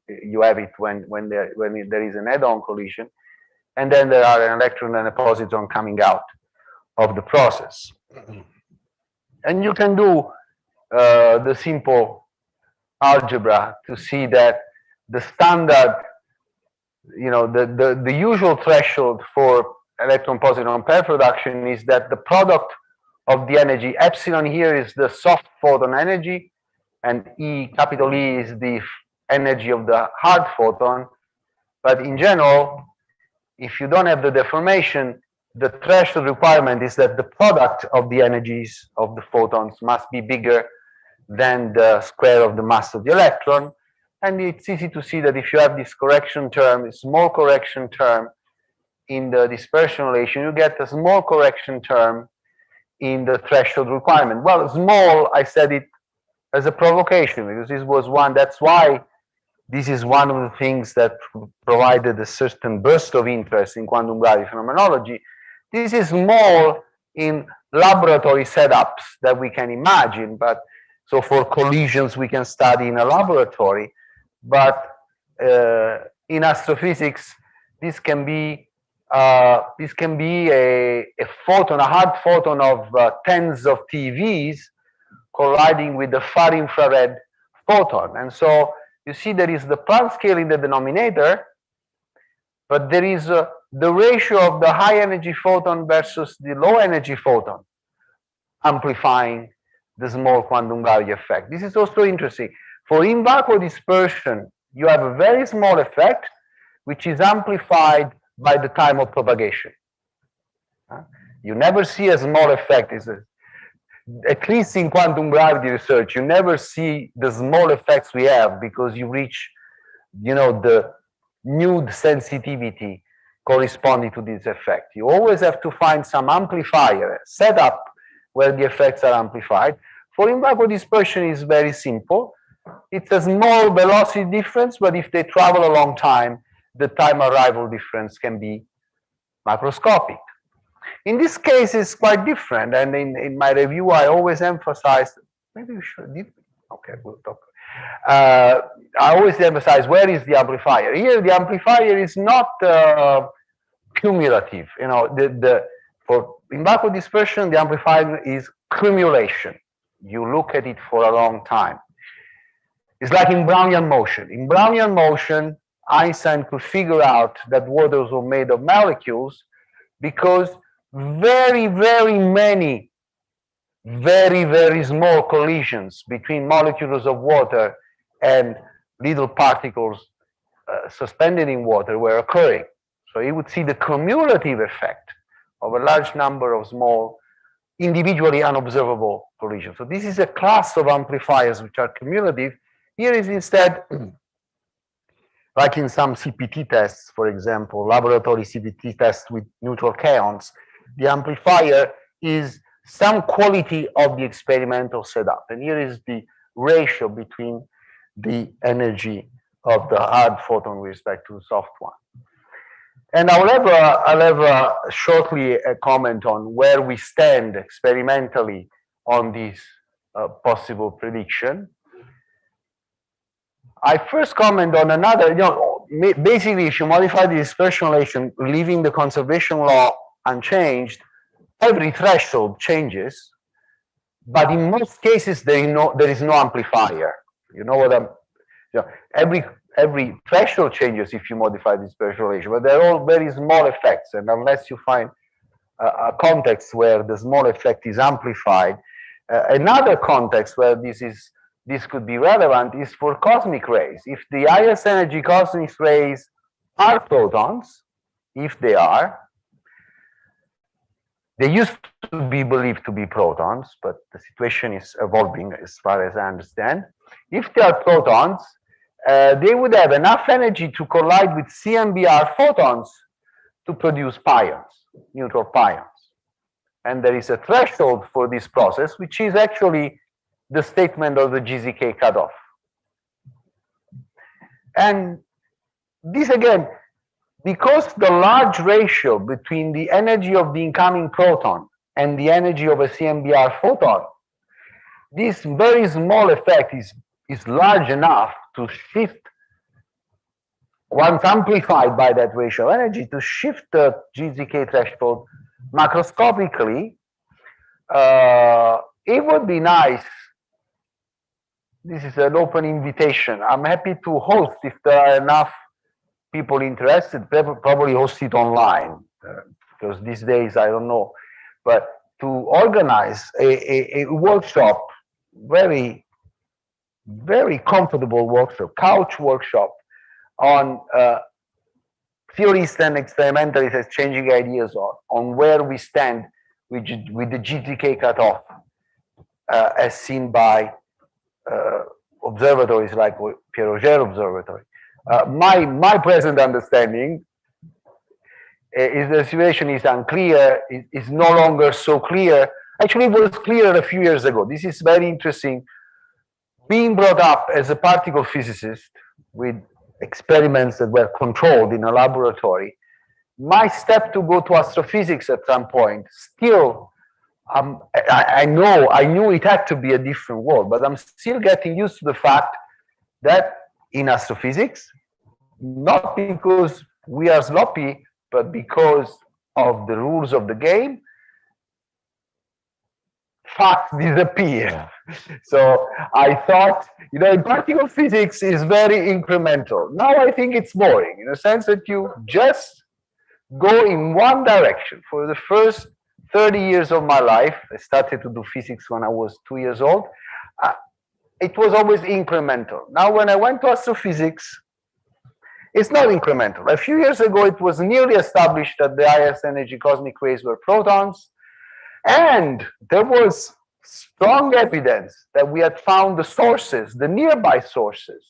You have it when there is an head-on collision. And then there are an electron and a positron coming out of the process. And you can do the simple algebra to see that the standard, the usual threshold for electron-positron pair production is that the product of the energy, epsilon here is the soft photon energy, and capital E is the energy of the hard photon. But in general, if you don't have the deformation, the threshold requirement is that the product of the energies of the photons must be bigger than the square of the mass of the electron. And it's easy to see that if you have this correction term, a small correction term in the dispersion relation, you get a small correction term in the threshold requirement. Well, small, I said it as a provocation, because this was one, that's why this is one of the things that provided a certain burst of interest in quantum gravity phenomenology. This is small in laboratory setups that we can imagine, but so for collisions we can study in a laboratory, but in astrophysics this can be a photon, a hard photon of tens of TeVs colliding with the far infrared photon. And so you see there is the Planck scale in the denominator, but there is the ratio of the high energy photon versus the low energy photon amplifying the small quantum gravity effect. This is also interesting. For in vacuum dispersion, you have a very small effect which is amplified by the time of propagation. You never see a small effect. At least in quantum gravity research, you never see the small effects we have, because you reach, the nude sensitivity corresponding to this effect. You always have to find some amplifier set up where the effects are amplified. For in vacuum dispersion, is very simple. It's a small velocity difference, but if they travel a long time, the time arrival difference can be macroscopic. In this case, it's quite different, and in my review, I always emphasize, maybe we should, okay, we'll talk. I always emphasize, where is the amplifier? Here, the amplifier is not cumulative. You know, for in vacuum dispersion, the amplifier is cumulation. You look at it for a long time. It's like in Brownian motion. In Brownian motion, Einstein could figure out that waters were made of molecules because very, very many, very, very small collisions between molecules of water and little particles suspended in water were occurring. So you would see the cumulative effect of a large number of small, individually unobservable collisions. So this is a class of amplifiers which are cumulative. Here is instead, like in some CPT tests, for example, laboratory CPT tests with neutral kaons, the amplifier is some quality of the experimental setup. And here is the ratio between the energy of the hard photon with respect to the soft one. And I'll have shortly a comment on where we stand experimentally on this possible prediction. I first comment on another, you know, basically if you modify the dispersion relation, leaving the conservation law unchanged, every threshold changes, but in most cases there is no amplifier. You know what I'm, you know, every threshold changes if you modify the dispersion relation, but they're all very small effects, and unless you find a context where the small effect is amplified, another context where this could be relevant is for cosmic rays. If the highest energy cosmic rays are protons, if they are, they used to be believed to be protons, but the situation is evolving as far as I understand. If they are protons, they would have enough energy to collide with CMBR photons to produce pions, neutral pions. And there is a threshold for this process, which is actually the statement of the GZK cutoff. And this again, because the large ratio between the energy of the incoming proton and the energy of a CMBR photon, this very small effect is large enough to shift, once amplified by that ratio of energy, to shift the GZK threshold macroscopically. It would be nice. This is an open invitation. I'm happy to host if there are enough people interested, probably host it online, because these days, I don't know, but to organize a workshop, very, very comfortable workshop, couch workshop on theorists and experimentalists exchanging ideas on where we stand with the GZK cutoff as seen by observatories like Pierre Auger Observatory. My present understanding is the situation is unclear, is no longer so clear. Actually, it was clear a few years ago. This is very interesting. Being brought up as a particle physicist with experiments that were controlled in a laboratory, my step to go to astrophysics at some point, still, I knew it had to be a different world, but I'm still getting used to the fact that in astrophysics, not because we are sloppy, but because of the rules of the game, facts disappear. So I thought, you know, in particle physics is very incremental. Now I think it's boring in the sense that you just go in one direction. For the first 30 years of my life, I started to do physics when I was 2 years old. It was always incremental. Now, when I went to astrophysics, it's not incremental. A few years ago, it was nearly established that the highest energy cosmic rays were protons. And there was strong evidence that we had found the sources, the nearby sources,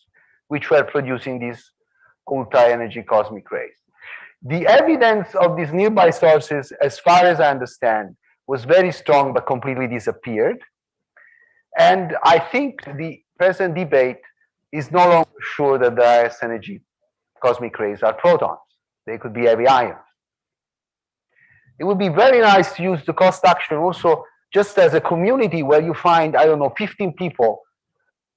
which were producing these ultra energy cosmic rays. The evidence of these nearby sources, as far as I understand, was very strong but completely disappeared. And I think the present debate is no longer sure that the highest energy cosmic rays are protons. They could be heavy ions. It would be very nice to use the cost action also just as a community where you find, I don't know, 15 people,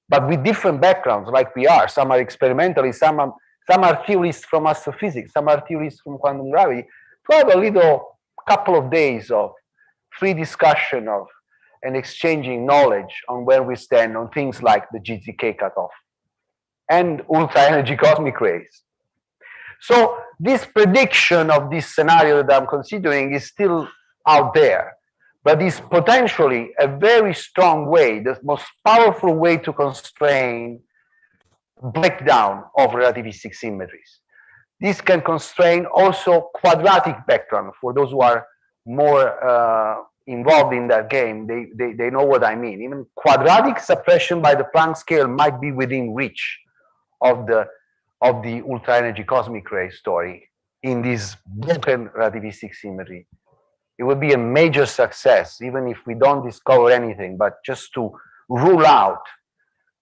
but with different backgrounds like we are. Some are experimentalists, some are theorists from astrophysics, some are theorists from quantum gravity, to have a little couple of days of free discussion of and exchanging knowledge on where we stand on things like the GZK cutoff and ultra-energy cosmic rays. So this prediction of this scenario that I'm considering is still out there, but is potentially a very strong way, the most powerful way to constrain breakdown of relativistic symmetries. This can constrain also quadratic background. For those who are more involved in that game, they know what I mean. Even quadratic suppression by the Planck scale might be within reach of the ultra energy cosmic ray story in this broken relativistic symmetry. It would be a major success, even if we don't discover anything, but just to rule out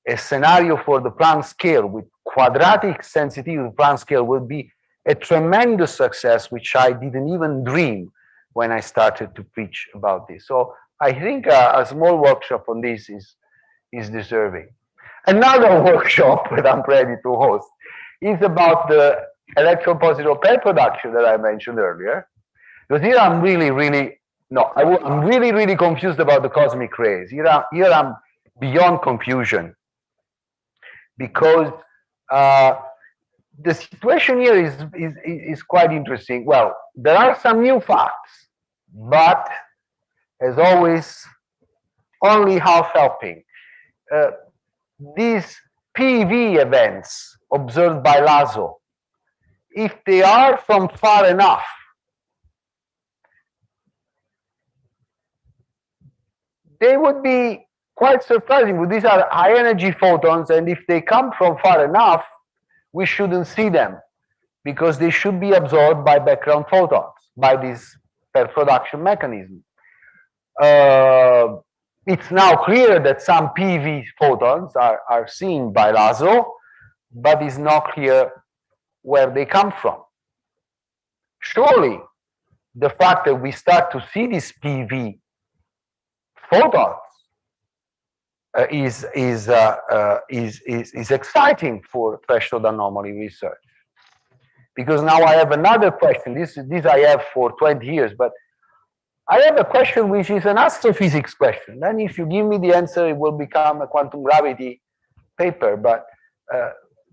a scenario for the Planck scale with quadratic sensitivity of the Planck scale would be a tremendous success, which I didn't even dream when I started to preach about this. So I think a small workshop on this is deserving. Another workshop that I'm ready to host is about the electron positive pair production that I mentioned earlier. Because here I'm I'm really confused about the cosmic rays. Here I'm beyond confusion, because the situation here is quite interesting. Well, there are some new facts, but as always, only half helping. These PV events observed by LHAASO, if they are from far enough, they would be quite surprising. These are high energy photons, and if they come from far enough, we shouldn't see them, because they should be absorbed by background photons, by this pair production mechanism. It's now clear that some PV photons are seen by LHAASO, but it's not clear where they come from. Surely, the fact that we start to see these PV photons is exciting for threshold anomaly research, because now I have another question. This I have for 20 years, but I have a question which is an astrophysics question. Then if you give me the answer, it will become a quantum gravity paper. But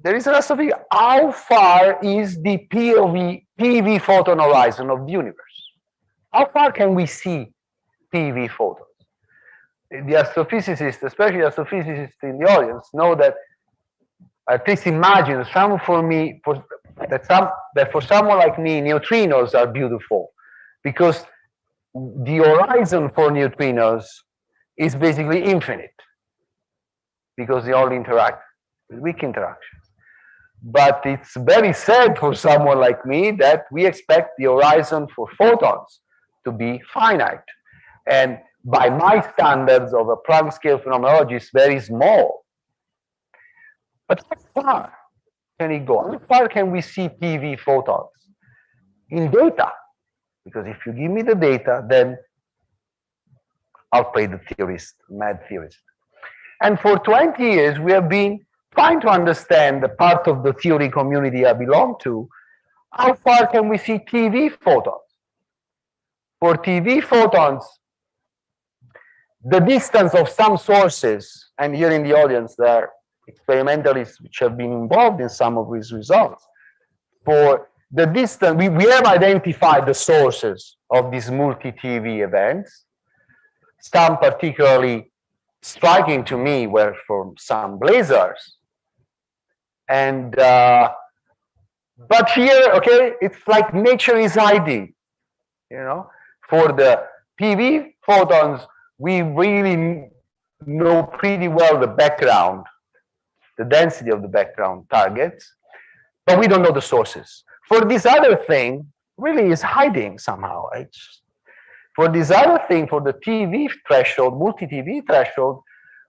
there is an astrophysics. How far is the PV photon horizon of the universe? How far can we see PV photons? The astrophysicists, especially astrophysicists in the audience, know that, at least imagine, that for someone like me, neutrinos are beautiful, because the horizon for neutrinos is basically infinite, because they all interact with weak interactions. But it's very sad for someone like me that we expect the horizon for photons to be finite. And by my standards of a Planck scale phenomenology, it's very small. But how far can it go? How far can we see PV photons in data? Because if you give me the data, then I'll play the theorist, mad theorist. And for 20 years, we have been trying to understand the part of the theory community I belong to. How far can we see TV photons? For TV photons, the distance of some sources, and here in the audience there are experimentalists which have been involved in some of these results. For the distance, we have identified the sources of these multi-TV events. Some particularly striking to me were from some blazars. And but here, okay, it's like nature is hiding, you know. For the PV photons, we really know pretty well the background, the density of the background targets, but we don't know the sources. For this other thing, really is hiding somehow. For this other thing, for the TV threshold, multi-TV threshold,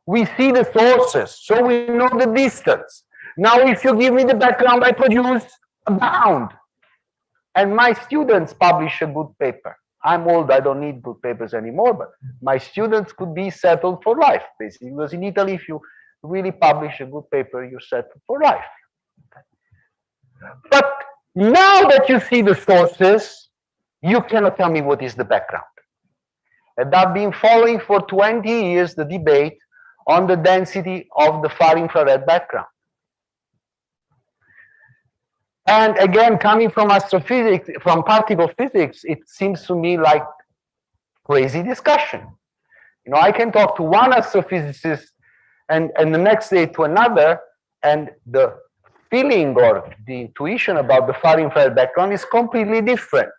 we see the sources, so we know the distance. Now, if you give me the background, I produce a bound, and my students publish a good paper. I'm old, I don't need good papers anymore, but my students could be settled for life, basically, because in Italy, if you really publish a good paper, you're settled for life. But now that you see the sources, you cannot tell me what is the background. And I've been following for 20 years the debate on the density of the far infrared background. And again, coming from astrophysics, from particle physics, it seems to me like crazy discussion. You know, I can talk to one astrophysicist and the next day to another, and the feeling or the intuition about the far infrared background is completely different.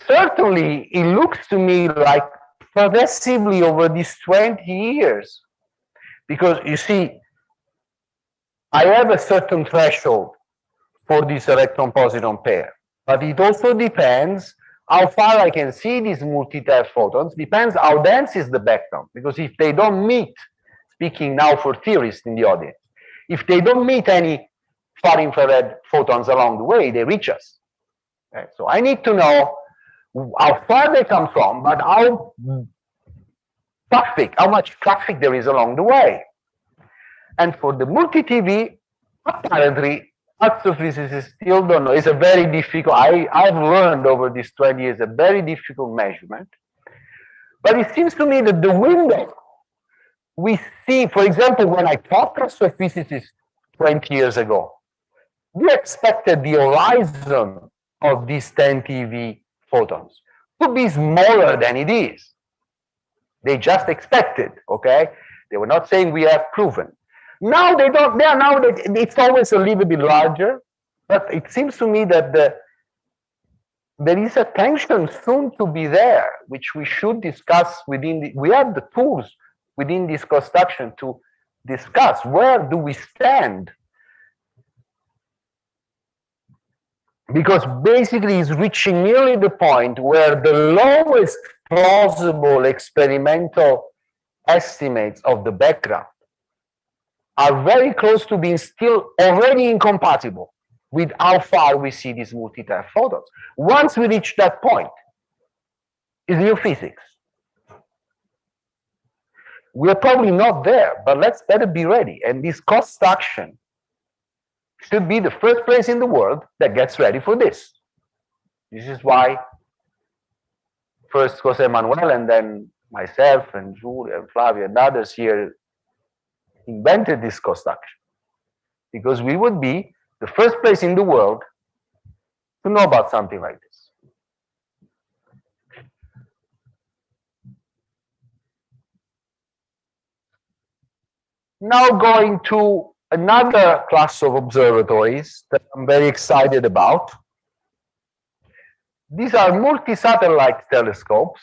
Certainly, it looks to me like progressively over these 20 years, because you see, I have a certain threshold for this electron-positron pair, but it also depends how far I can see these multi-TeV photons, depends how dense is the background, because if they don't meet, speaking now for theorists in the audience, if they don't meet any far infrared photons along the way, they reach us. Okay? So I need to know how far they come from, but how much traffic there is along the way. And for the multi-TV, apparently, astrophysicists still don't know. It's a very difficult, I've learned over these 20 years, a very difficult measurement. But it seems to me that the window we see, for example, when I talked to astrophysicists 20 years ago, we expected the horizon of these 10 TeV photons to be smaller than it is. They just expected, okay? They were not saying we have proven. Now they don't, they are now, it's always a little bit larger, but it seems to me that there is a tension soon to be there, which we should discuss within we have the tools within this construction to discuss where do we stand. Because basically it's reaching nearly the point where the lowest plausible experimental estimates of the background are very close to being still already incompatible with how far we see these multi-TeV photons. Once we reach that point, it's new physics. We are probably not there, but let's better be ready. And this cost action should be the first place in the world that gets ready for this. This is why first Jose Manuel and then myself and Julia and Flavia and others here invented this cost action, because we would be the first place in the world to know about something like this. Now going to another class of observatories that I'm very excited about. These are multi-satellite telescopes.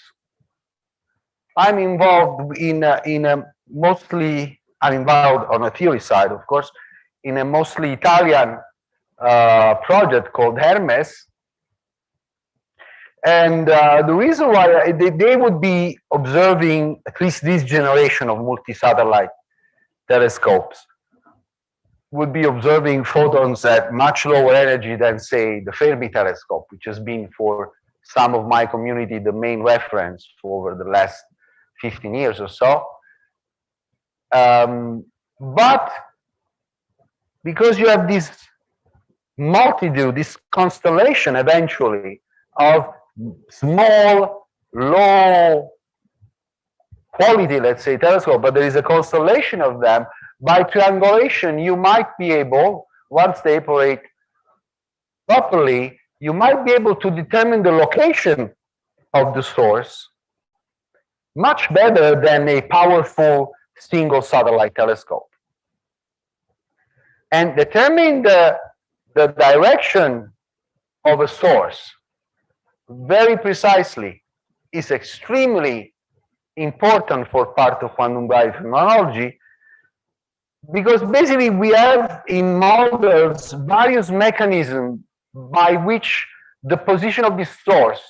I'm involved in a mostly, I'm involved on a theory side, of course, in a mostly Italian project called Hermes. And the reason why they would be observing at least this generation of multi-satellite telescopes would be observing photons at much lower energy than, say, the Fermi telescope, which has been for some of my community the main reference for over the last 15 years or so. But because you have this multitude, this constellation eventually of small, low quality, let's say, telescope, but there is a constellation of them. By triangulation, you might be able, once they operate properly, you might be able to determine the location of the source much better than a powerful single satellite telescope. And determining the direction of a source very precisely is extremely important for part of quantum gravity phenomenology, because basically we have in models various mechanisms by which the position of this source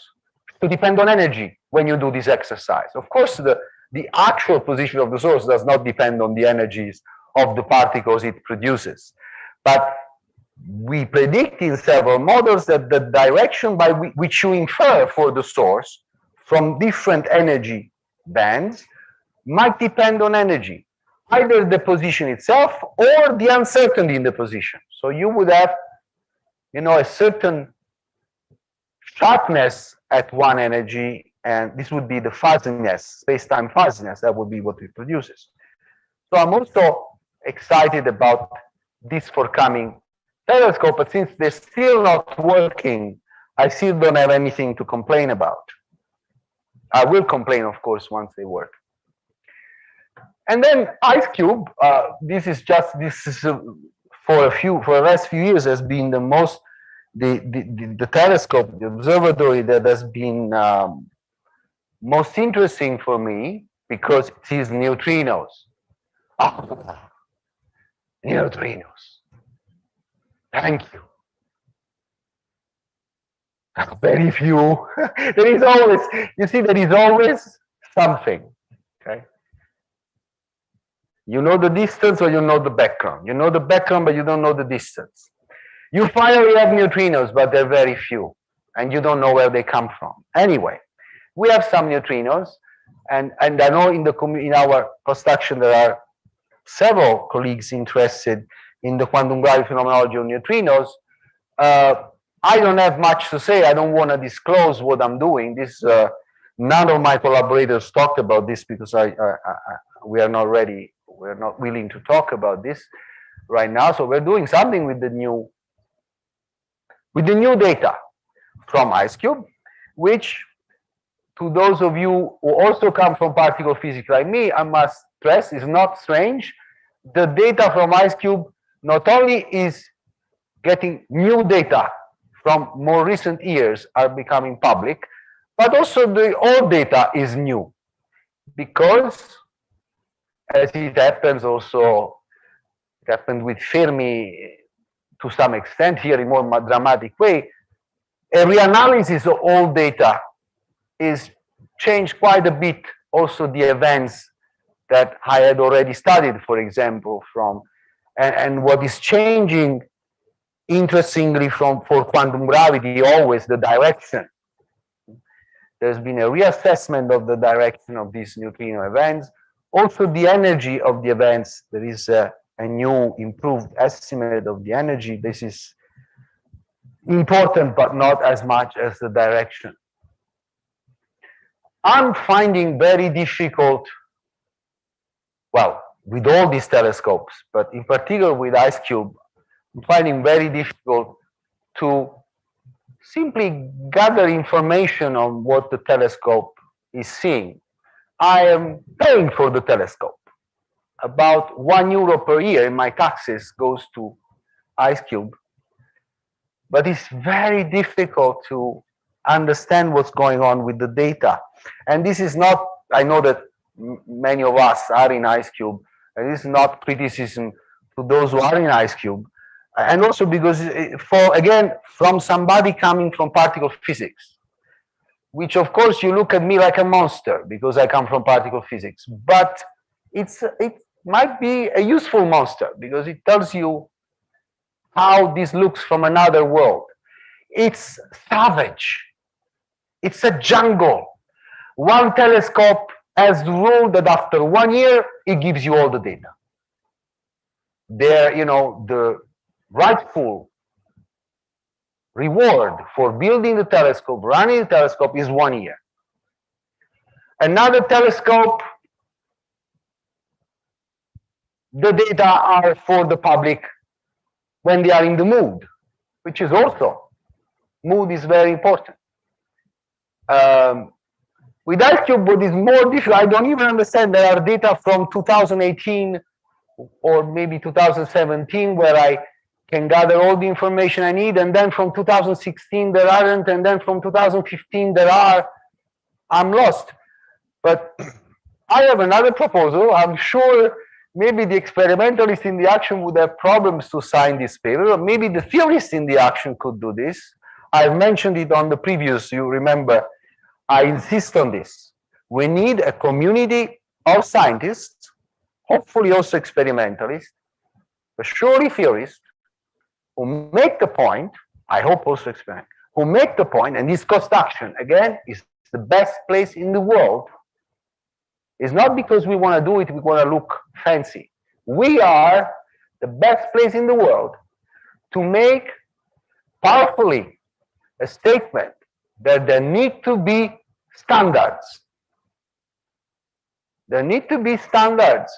to depend on energy when you do this exercise. Of course, the actual position of the source does not depend on the energies of the particles it produces. But we predict in several models that the direction by which you infer for the source from different energy bands might depend on energy, either the position itself or the uncertainty in the position. So you would have, you know, a certain sharpness at one energy, and this would be the fuzziness, space-time fuzziness, that would be what it produces. So I'm also excited about this forthcoming telescope, but since they're still not working, I still don't have anything to complain about. I will complain, of course, once they work. And then IceCube, this is for the last few years has been the most, the telescope, the observatory that has been most interesting for me because it sees neutrinos. Oh, neutrinos. Thank you. Very few. There is always, you see, there is always something. Okay. You know the distance or you know the background. You know the background, but you don't know the distance. You finally have neutrinos, but they're very few, and you don't know where they come from. Anyway, we have some neutrinos, and I know in our construction there are several colleagues interested in the quantum gravity phenomenology of neutrinos. I don't have much to say. I don't want to disclose what I'm doing. This none of my collaborators talked about this because we are not ready. We're not willing to talk about this right now. So we're doing something with the new data from IceCube, which to those of you who also come from particle physics like me, I must stress is not strange. The data from IceCube not only is getting new data from more recent years are becoming public, but also the old data is new because, as it happens also, it happened with Fermi to some extent here in more dramatic way, a reanalysis of old data is changed quite a bit also the events that I had already studied, for example, from, and what is changing interestingly for quantum gravity, always the direction. There's been a reassessment of the direction of these neutrino events. Also the energy of the events, there is a new improved estimate of the energy. This is important, but not as much as the direction. I'm finding very difficult, well, with all these telescopes, but in particular with IceCube, I'm finding very difficult to simply gather information on what the telescope is seeing. I am paying for the telescope. About €1 per year in my taxes goes to IceCube. But it's very difficult to understand what's going on with the data. And this is not, I know that many of us are in IceCube, and this is not criticism to those who are in IceCube. And also because, again, from somebody coming from particle physics, which of course you look at me like a monster because I come from particle physics, but it might be a useful monster because it tells you how this looks from another world. It's savage. It's a jungle. One telescope has the rule that after 1 year, it gives you all the data. There, you know, the rightful reward for building the telescope, running the telescope is 1 year. Another telescope, the data are for the public when they are in the mood, which is also, mood is very important. With IceCube, what is more difficult, I don't even understand, there are data from 2018 or maybe 2017 where I can gather all the information I need, and then from 2016 there aren't, and then from 2015 there are. I'm lost. But I have another proposal. I'm sure maybe the experimentalists in the action would have problems to sign this paper, or maybe the theorists in the action could do this. I've mentioned it on the previous, you remember, I insist on this. We need a community of scientists, hopefully also experimentalists, but surely theorists, who make the point, I hope also experiment, who make the point, and this cost action, again, is the best place in the world. It's not because we want to do it, we want to look fancy. We are the best place in the world to make powerfully a statement that there need to be standards. There need to be standards.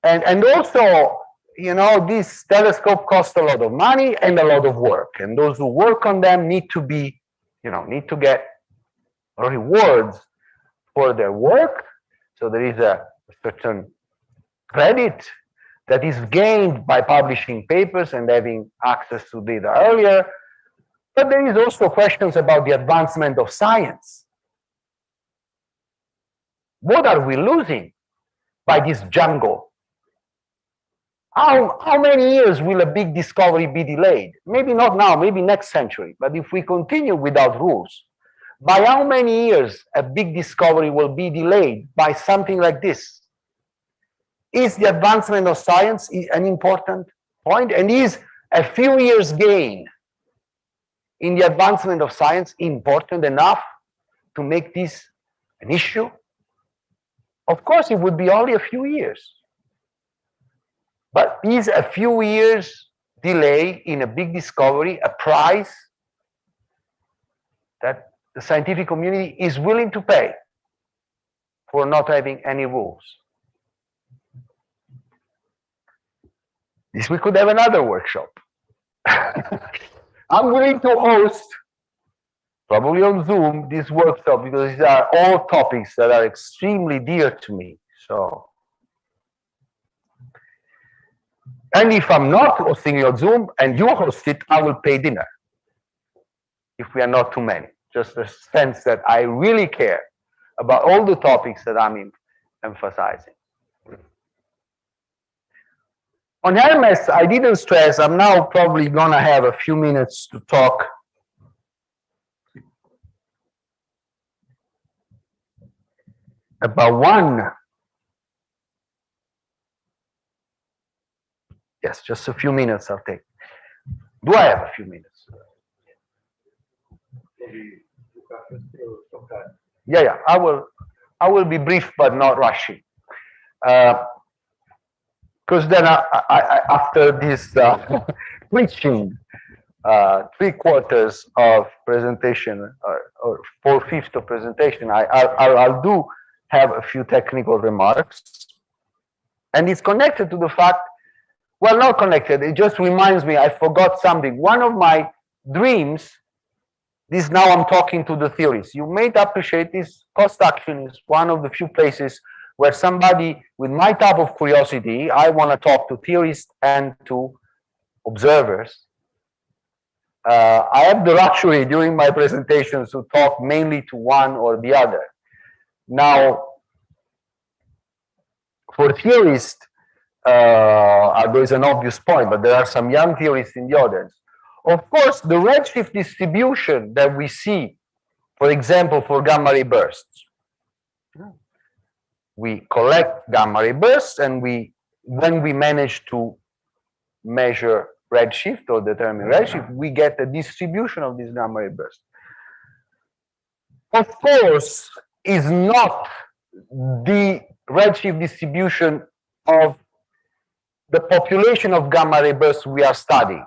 And also, you know, this telescope costs a lot of money and a lot of work. And those who work on them need to be, you know, need to get rewards for their work. So there is a certain credit that is gained by publishing papers and having access to data earlier. But there is also questions about the advancement of science. What are we losing by this jungle? How many years will a big discovery be delayed? Maybe not now, maybe next century. But if we continue without rules, by how many years a big discovery will be delayed by something like this? Is the advancement of science an important point? And is a few years gain in the advancement of science important enough to make this an issue? Of course, it would be only a few years. But is a few years delay in a big discovery a price that the scientific community is willing to pay for not having any rules? This we could have another workshop. I'm willing to host, probably on Zoom, this workshop because these are all topics that are extremely dear to me. So, and if I'm not hosting it on Zoom and you host it, I will pay dinner. If we are not too many, just a sense that I really care about all the topics that I'm emphasizing. On Hermes, I didn't stress, I'm now probably gonna have a few minutes to talk about one. Yes, just a few minutes I'll take. Do I have a few minutes? Yeah, I will be brief but not rushing. Because then after this preaching 3/4 of presentation or 4/5 of presentation, I'll do have a few technical remarks. And it's connected to the fact, well, not connected, it just reminds me, I forgot something. One of my dreams, this now I'm talking to the theorists. You may appreciate this cost action is one of the few places where somebody with my type of curiosity, I want to talk to theorists and to observers. I have the luxury during my presentations to talk mainly to one or the other. Now, for theorists, there is an obvious point, but there are some young theorists in the audience. Of course, the redshift distribution that we see, for example, for gamma ray bursts, we collect gamma ray bursts, and when we manage to measure redshift or determine redshift, we get a distribution of these gamma ray bursts. Of course, is not the redshift distribution of the population of gamma ray bursts we are studying.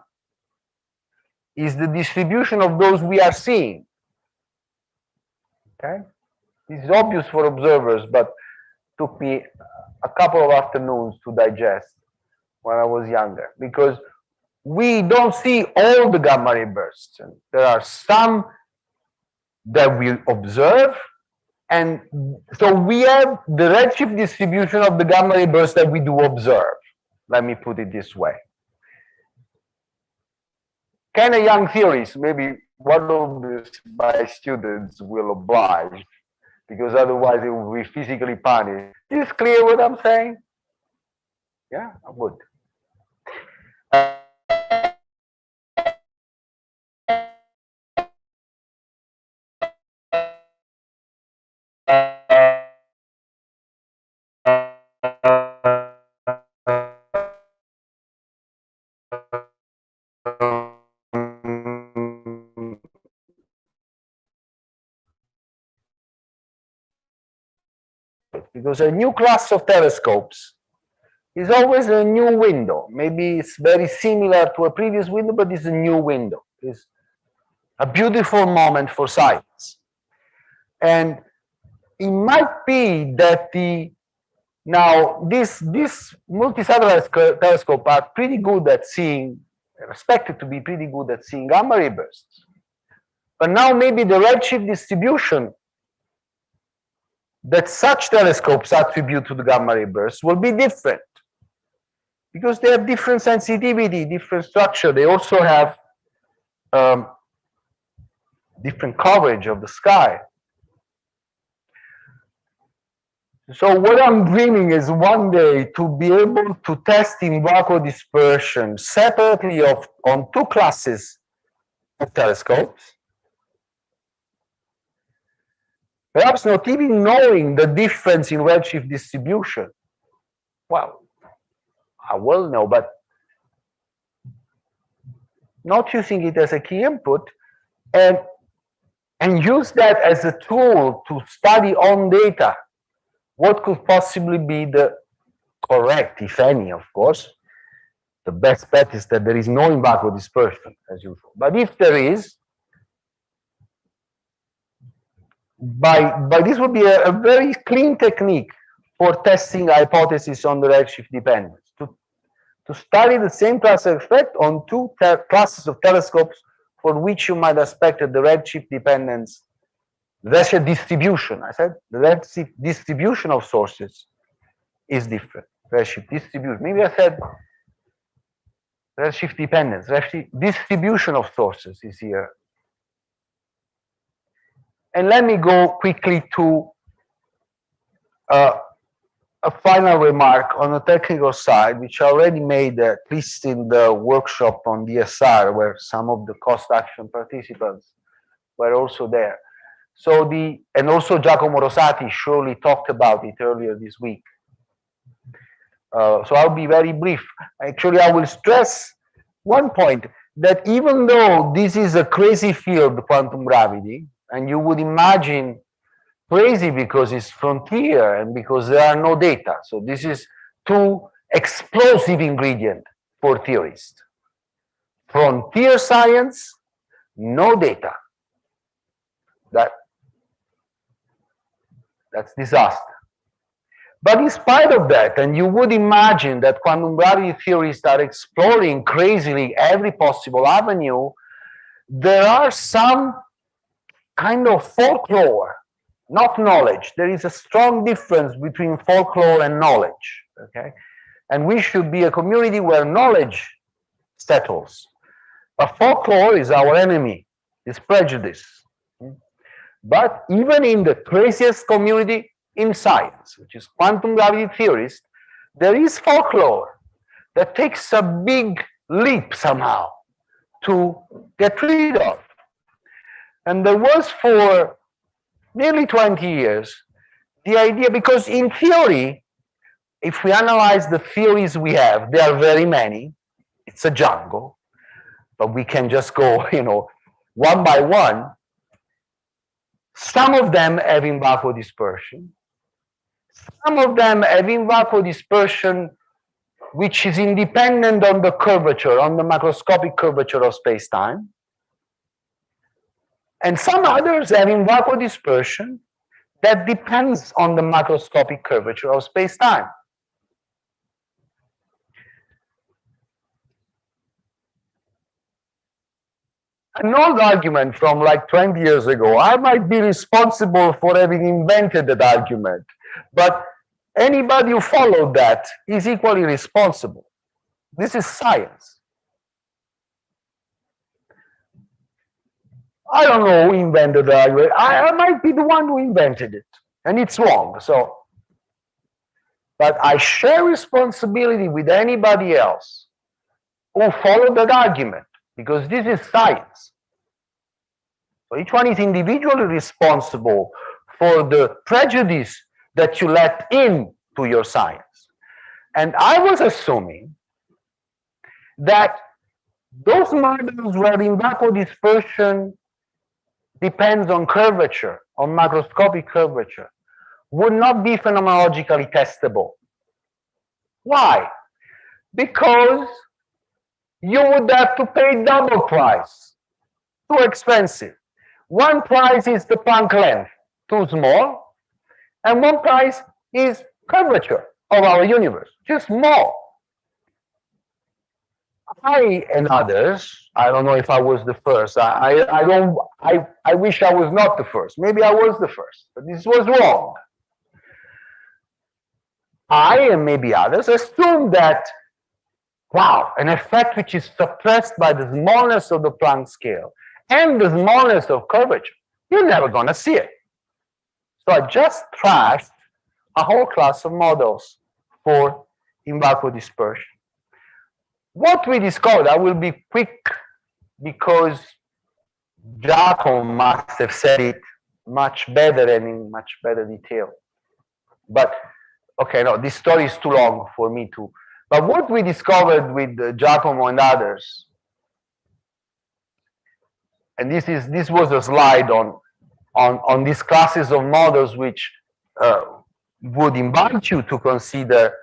Is the distribution of those we are seeing. Okay, this is obvious for observers, but took me a couple of afternoons to digest when I was younger, because we don't see all the gamma ray bursts. And there are some that we observe, and so we have the redshift distribution of the gamma ray bursts that we do observe. Let me put it this way. Can a young theorist, maybe one of my students will oblige, because otherwise it will be physically punished. Is this clear what I'm saying? Yeah, I would. Because a new class of telescopes is always a new window. Maybe it's very similar to a previous window, but it's a new window. a beautiful moment for science. And it might be that these multi-satellite telescopes are pretty good at seeing, expected to be pretty good at seeing gamma ray bursts. But now maybe the redshift distribution that such telescopes attribute to the gamma ray bursts will be different, because they have different sensitivity, different structure. They also have different coverage of the sky. So what I'm dreaming is one day to be able to test in vacuum dispersion separately on two classes of telescopes, perhaps not even knowing the difference in redshift distribution. Well, I will know, but not using it as a key input, and use that as a tool to study on data what could possibly be the correct, if any, of course. The best bet is that there is no in-vacuum dispersion, as usual. But if there is, by this would be a very clean technique for testing hypotheses on the redshift dependence, to study the same cluster effect on two classes of telescopes for which you might expect that the redshift dependence, redshift distribution, I said, the redshift distribution of sources is different. Redshift distribution, maybe I said redshift dependence, redshift distribution of sources is here. And let me go quickly to a final remark on the technical side, which I already made at least in the workshop on DSR, where some of the cost action participants were also there. So and also Giacomo Rosati surely talked about it earlier this week. So I'll be very brief. Actually, I will stress one point, that even though this is a crazy field, quantum gravity, and you would imagine crazy because it's frontier and because there are no data. So this is two explosive ingredients for theorists. Frontier science, no data. That's disaster. But in spite of that, and you would imagine that quantum gravity theorists are exploring crazily every possible avenue, there are some kind of folklore, not knowledge. There is a strong difference between folklore and knowledge, okay? And we should be a community where knowledge settles. But folklore is our enemy, it's prejudice. But even in the craziest community in science, which is quantum gravity theorists, there is folklore that takes a big leap somehow to get rid of. And there was for nearly 20 years the idea, because in theory, if we analyze the theories we have, there are very many, it's a jungle, but we can just go, one by one. Some of them have in-vacuum dispersion. Some of them have in-vacuum dispersion which is independent on the curvature, on the macroscopic curvature of space-time. And some others have in-vacuum dispersion that depends on the macroscopic curvature of space-time. An old argument from like 20 years ago, I might be responsible for having invented that argument, but anybody who followed that is equally responsible. This is science. I don't know who invented the argument. I might be the one who invented it, and it's wrong. But I share responsibility with anybody else who followed that argument, because this is science. So each one is individually responsible for the prejudice that you let into your science. And I was assuming that those models where in-vacuum dispersion depends on curvature, on macroscopic curvature, would not be phenomenologically testable. Why? Because you would have to pay double price too expensive. One price is the Planck length, too small, and one price is curvature of our universe, just small. I and others, I don't know if I was the first. I wish I was not the first. Maybe I was the first, but this was wrong. I and maybe others assume that, wow, an effect which is suppressed by the smallness of the Planck scale and the smallness of curvature, you're never going to see it. So I just trashed a whole class of models for in-vacuum dispersion. What we discovered, I will be quick because Giacomo must have said it much better and in much better detail. But, okay, no, this story is too long for me to. But what we discovered with Giacomo and others, and this was a slide on these classes of models which would invite you to consider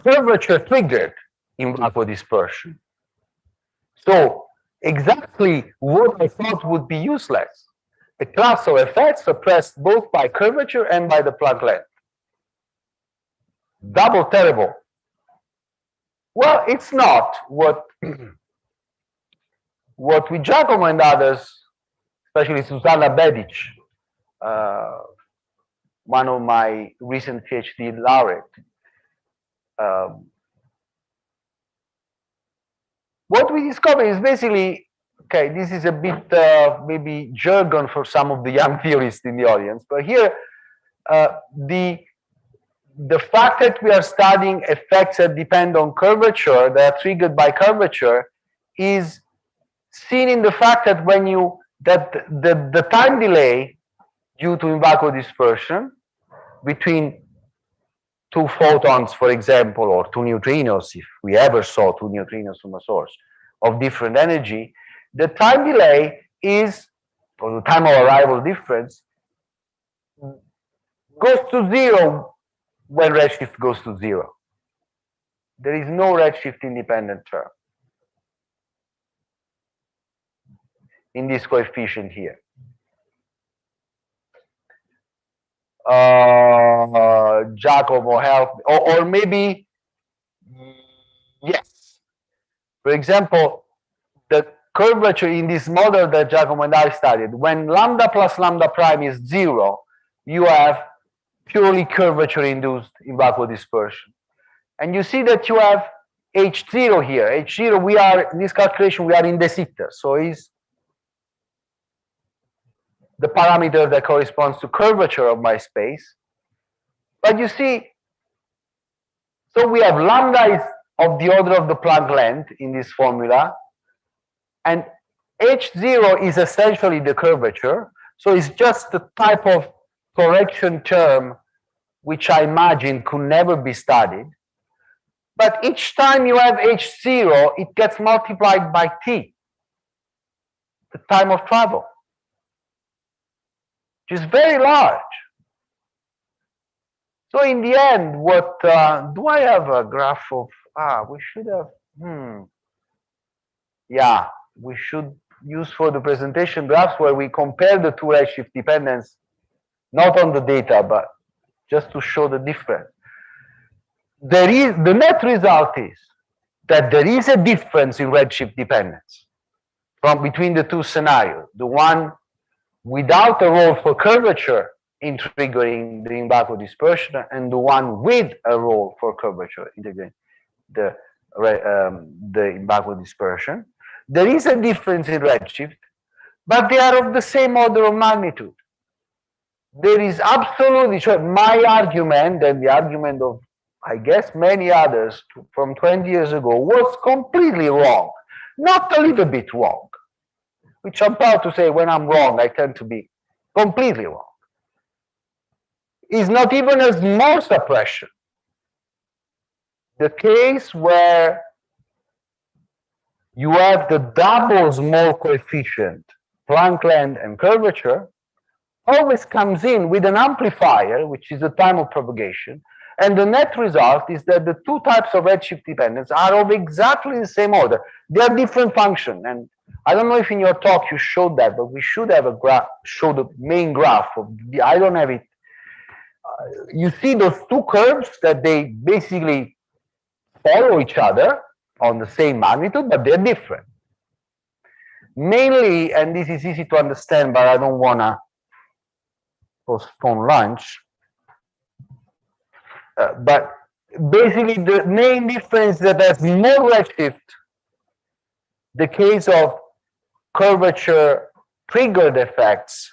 curvature triggered in-vacuum dispersion. So exactly what I thought would be useless, a class of effects suppressed both by curvature and by the Planck length. Double terrible. Well, it's not what with Giacomo and others, especially Susanna Bedic, one of my recent PhD laureate, what we discover is basically, okay, this is a bit maybe jargon for some of the young theorists in the audience, but here the fact that we are studying effects that depend on curvature, that are triggered by curvature, is seen in the fact that when you the time delay due to in-vacuum dispersion between two photons, for example, or two neutrinos, if we ever saw two neutrinos from a source of different energy, the time delay is, or the time of arrival difference, goes to zero when redshift goes to zero. There is no redshift independent term in this coefficient here. Giacomo help, or maybe, yes. For example, the curvature in this model that Giacomo and I studied, when lambda plus lambda prime is zero, you have purely curvature-induced in-vacuum dispersion. And you see that you have H0 here. H0, we are, in this calculation, we are in de Sitter, so is the parameter that corresponds to curvature of my space. But you see, so we have lambda is of the order of the Planck length in this formula, and H0 is essentially the curvature, so it's just the type of correction term which I imagine could never be studied. But each time you have H0, it gets multiplied by t, the time of travel, which is very large. So in the end, what do I have a graph of? We should have. Yeah, we should use for the presentation graphs where we compare the two redshift dependence, not on the data, but just to show the difference. There is, the net result is that there is a difference in redshift dependence between the two scenarios, the one without a role for curvature in triggering the in-vacuum dispersion, and the one with a role for curvature integrating the in-vacuum dispersion. There is a difference in redshift, but they are of the same order of magnitude. There is absolutely, my argument and the argument of, I guess, many others from 20 years ago was completely wrong, not a little bit wrong, which I'm proud to say when I'm wrong, I tend to be completely wrong. Is not even a small suppression. The case where you have the double small coefficient, Planck length and curvature, always comes in with an amplifier, which is the time of propagation, And the net result is that the two types of redshift dependence are of exactly the same order. They are different function. And I don't know if in your talk you showed that, but we should have a graph, show the main graph of the, I don't have it. You see those two curves that they basically follow each other on the same magnitude, but they're different. Mainly, and this is easy to understand, but I don't want to postpone lunch. But basically, the main difference that has more redshift, the case of curvature triggered effects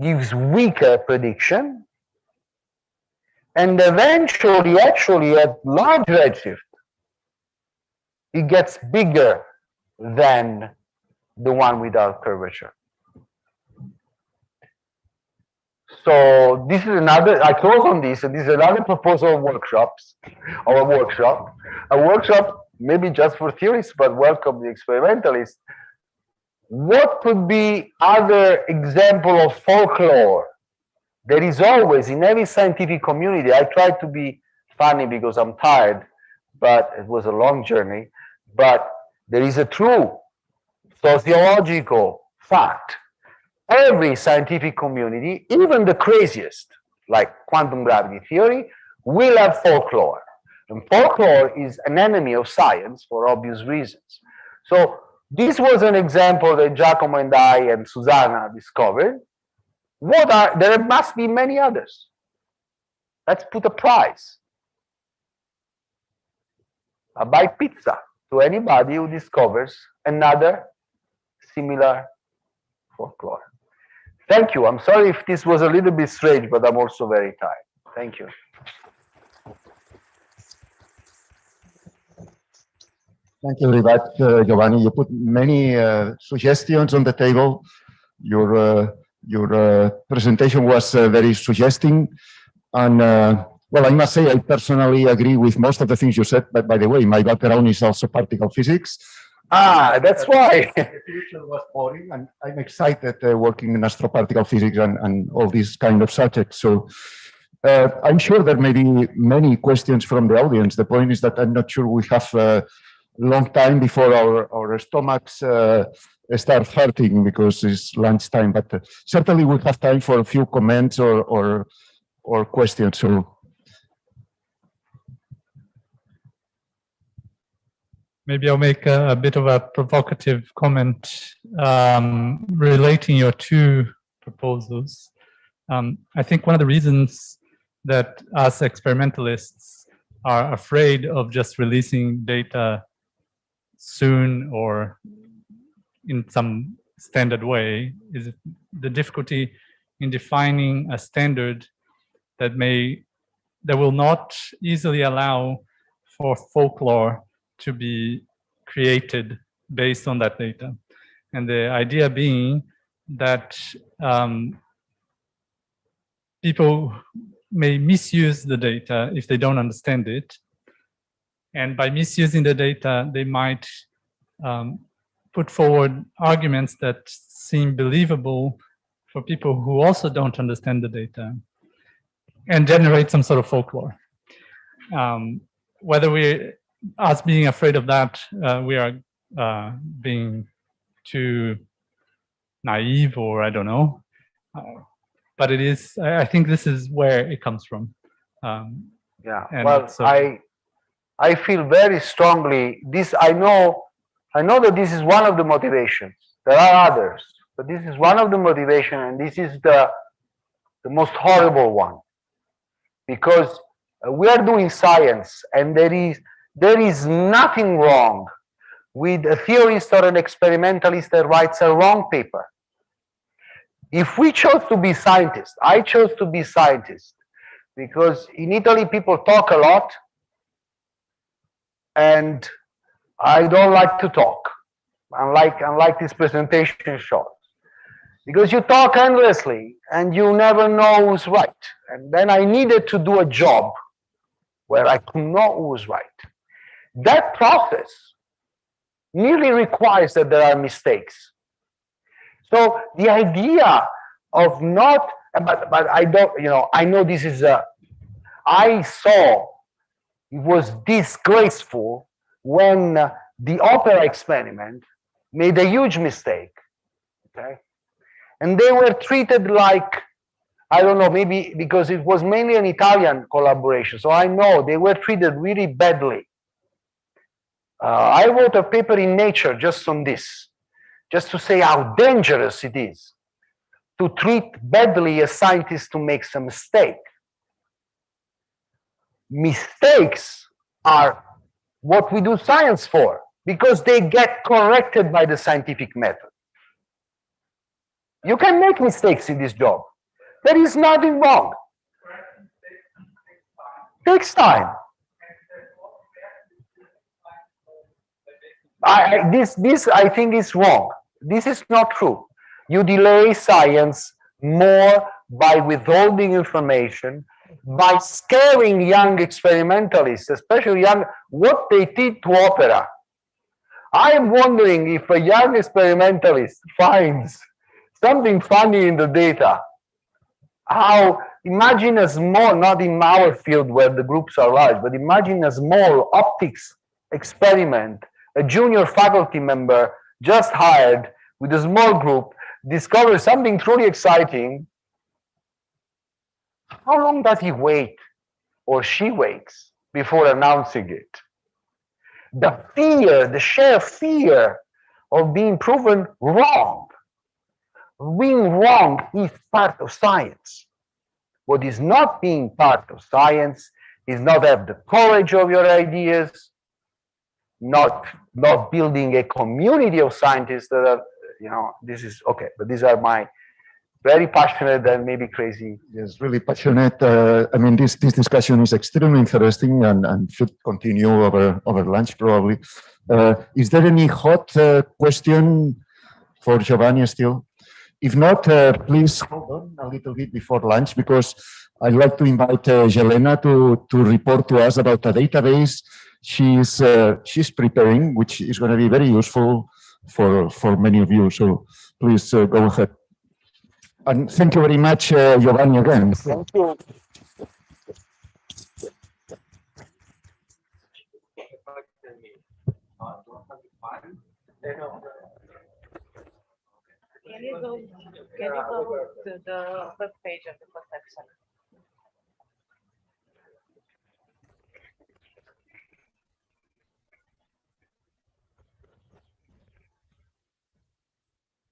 gives weaker prediction, and eventually, actually, at large redshift, it gets bigger than the one without curvature. So this is another, I close on this, and this is another proposal of workshops, or a workshop maybe just for theorists, but welcome the experimentalists. What could be other example of folklore? There is always, in every scientific community, I try to be funny because I'm tired, but it was a long journey, but there is a true sociological fact. Every scientific community, even the craziest, like quantum gravity theory, will have folklore. And folklore is an enemy of science for obvious reasons. So this was an example that Giacomo and I and Susanna discovered. There must be many others. Let's put a prize. I buy pizza to anybody who discovers another similar folklore. Thank you. I'm sorry if this was a little bit strange, but I'm also very tired. Thank you. Thank you very much, Giovanni. You put many suggestions on the table. Your presentation was very suggesting. And well, I must say, I personally agree with most of the things you said. But by the way, my background is also particle physics. Ah, that's why. The future was boring, and I'm excited working in astroparticle physics and all these kind of subjects. So I'm sure there may be many questions from the audience. The point is that I'm not sure we have a long time before our stomachs start hurting because it's lunchtime. But certainly we'll have time for a few comments or questions. So. Maybe I'll make a bit of a provocative comment relating your two proposals. I think one of the reasons that us experimentalists are afraid of just releasing data soon or in some standard way is the difficulty in defining a standard that will not easily allow for folklore to be created based on that data. And the idea being that people may misuse the data if they don't understand it. And by misusing the data, they might put forward arguments that seem believable for people who also don't understand the data and generate some sort of folklore. Whether us being afraid of that, we are being too naive, or I don't know. But it is, I think this is where it comes from. Yeah, well, I feel very strongly this. I know that this is one of the motivations. There are others, but this is one of the motivations, and this is the most horrible one, because we are doing science, and there is nothing wrong with a theorist or an experimentalist that writes a wrong paper. If we chose to be scientists, I chose to be scientist because in Italy people talk a lot and I don't like to talk, unlike this presentation shows. Because you talk endlessly and you never know who's right. And then I needed to do a job where I could know who was right. That process nearly requires that there are mistakes. So the idea of not, but I don't, I know this is I saw it was disgraceful when the opera experiment made a huge mistake. Okay, and they were treated like, I don't know, maybe because it was mainly an Italian collaboration, so I know they were treated really badly. I wrote a paper in Nature just on this, just to say how dangerous it is to treat badly a scientist who makes a mistake. Mistakes are what we do science for, because they get corrected by the scientific method. You can make mistakes in this job. There is nothing wrong. Takes time. This I think is wrong. This is not true. You delay science more by withholding information, by scaring young experimentalists, especially young, what they did to opera. I am wondering if a young experimentalist finds something funny in the data. How, imagine a small, not in our field where the groups are large, but imagine a small optics experiment, a junior faculty member just hired with a small group discovers something truly exciting. How long does he wait or she waits before announcing it? The fear, the sheer fear of being proven wrong. Being wrong is part of science. What is not being part of science is not have the courage of your ideas, not building a community of scientists that are, this is okay, but these are my very passionate and maybe crazy. Yes, really passionate. I mean, this discussion is extremely interesting and should continue over lunch probably. Is there any hot question for Giovanni still? If not, please hold on a little bit before lunch, because I'd like to invite Jelena to report to us about a database she's preparing, which is going to be very useful for many of you. So please go ahead. And thank you very much, Giovanni, again. Thank you. Can you go to the web page of the protection?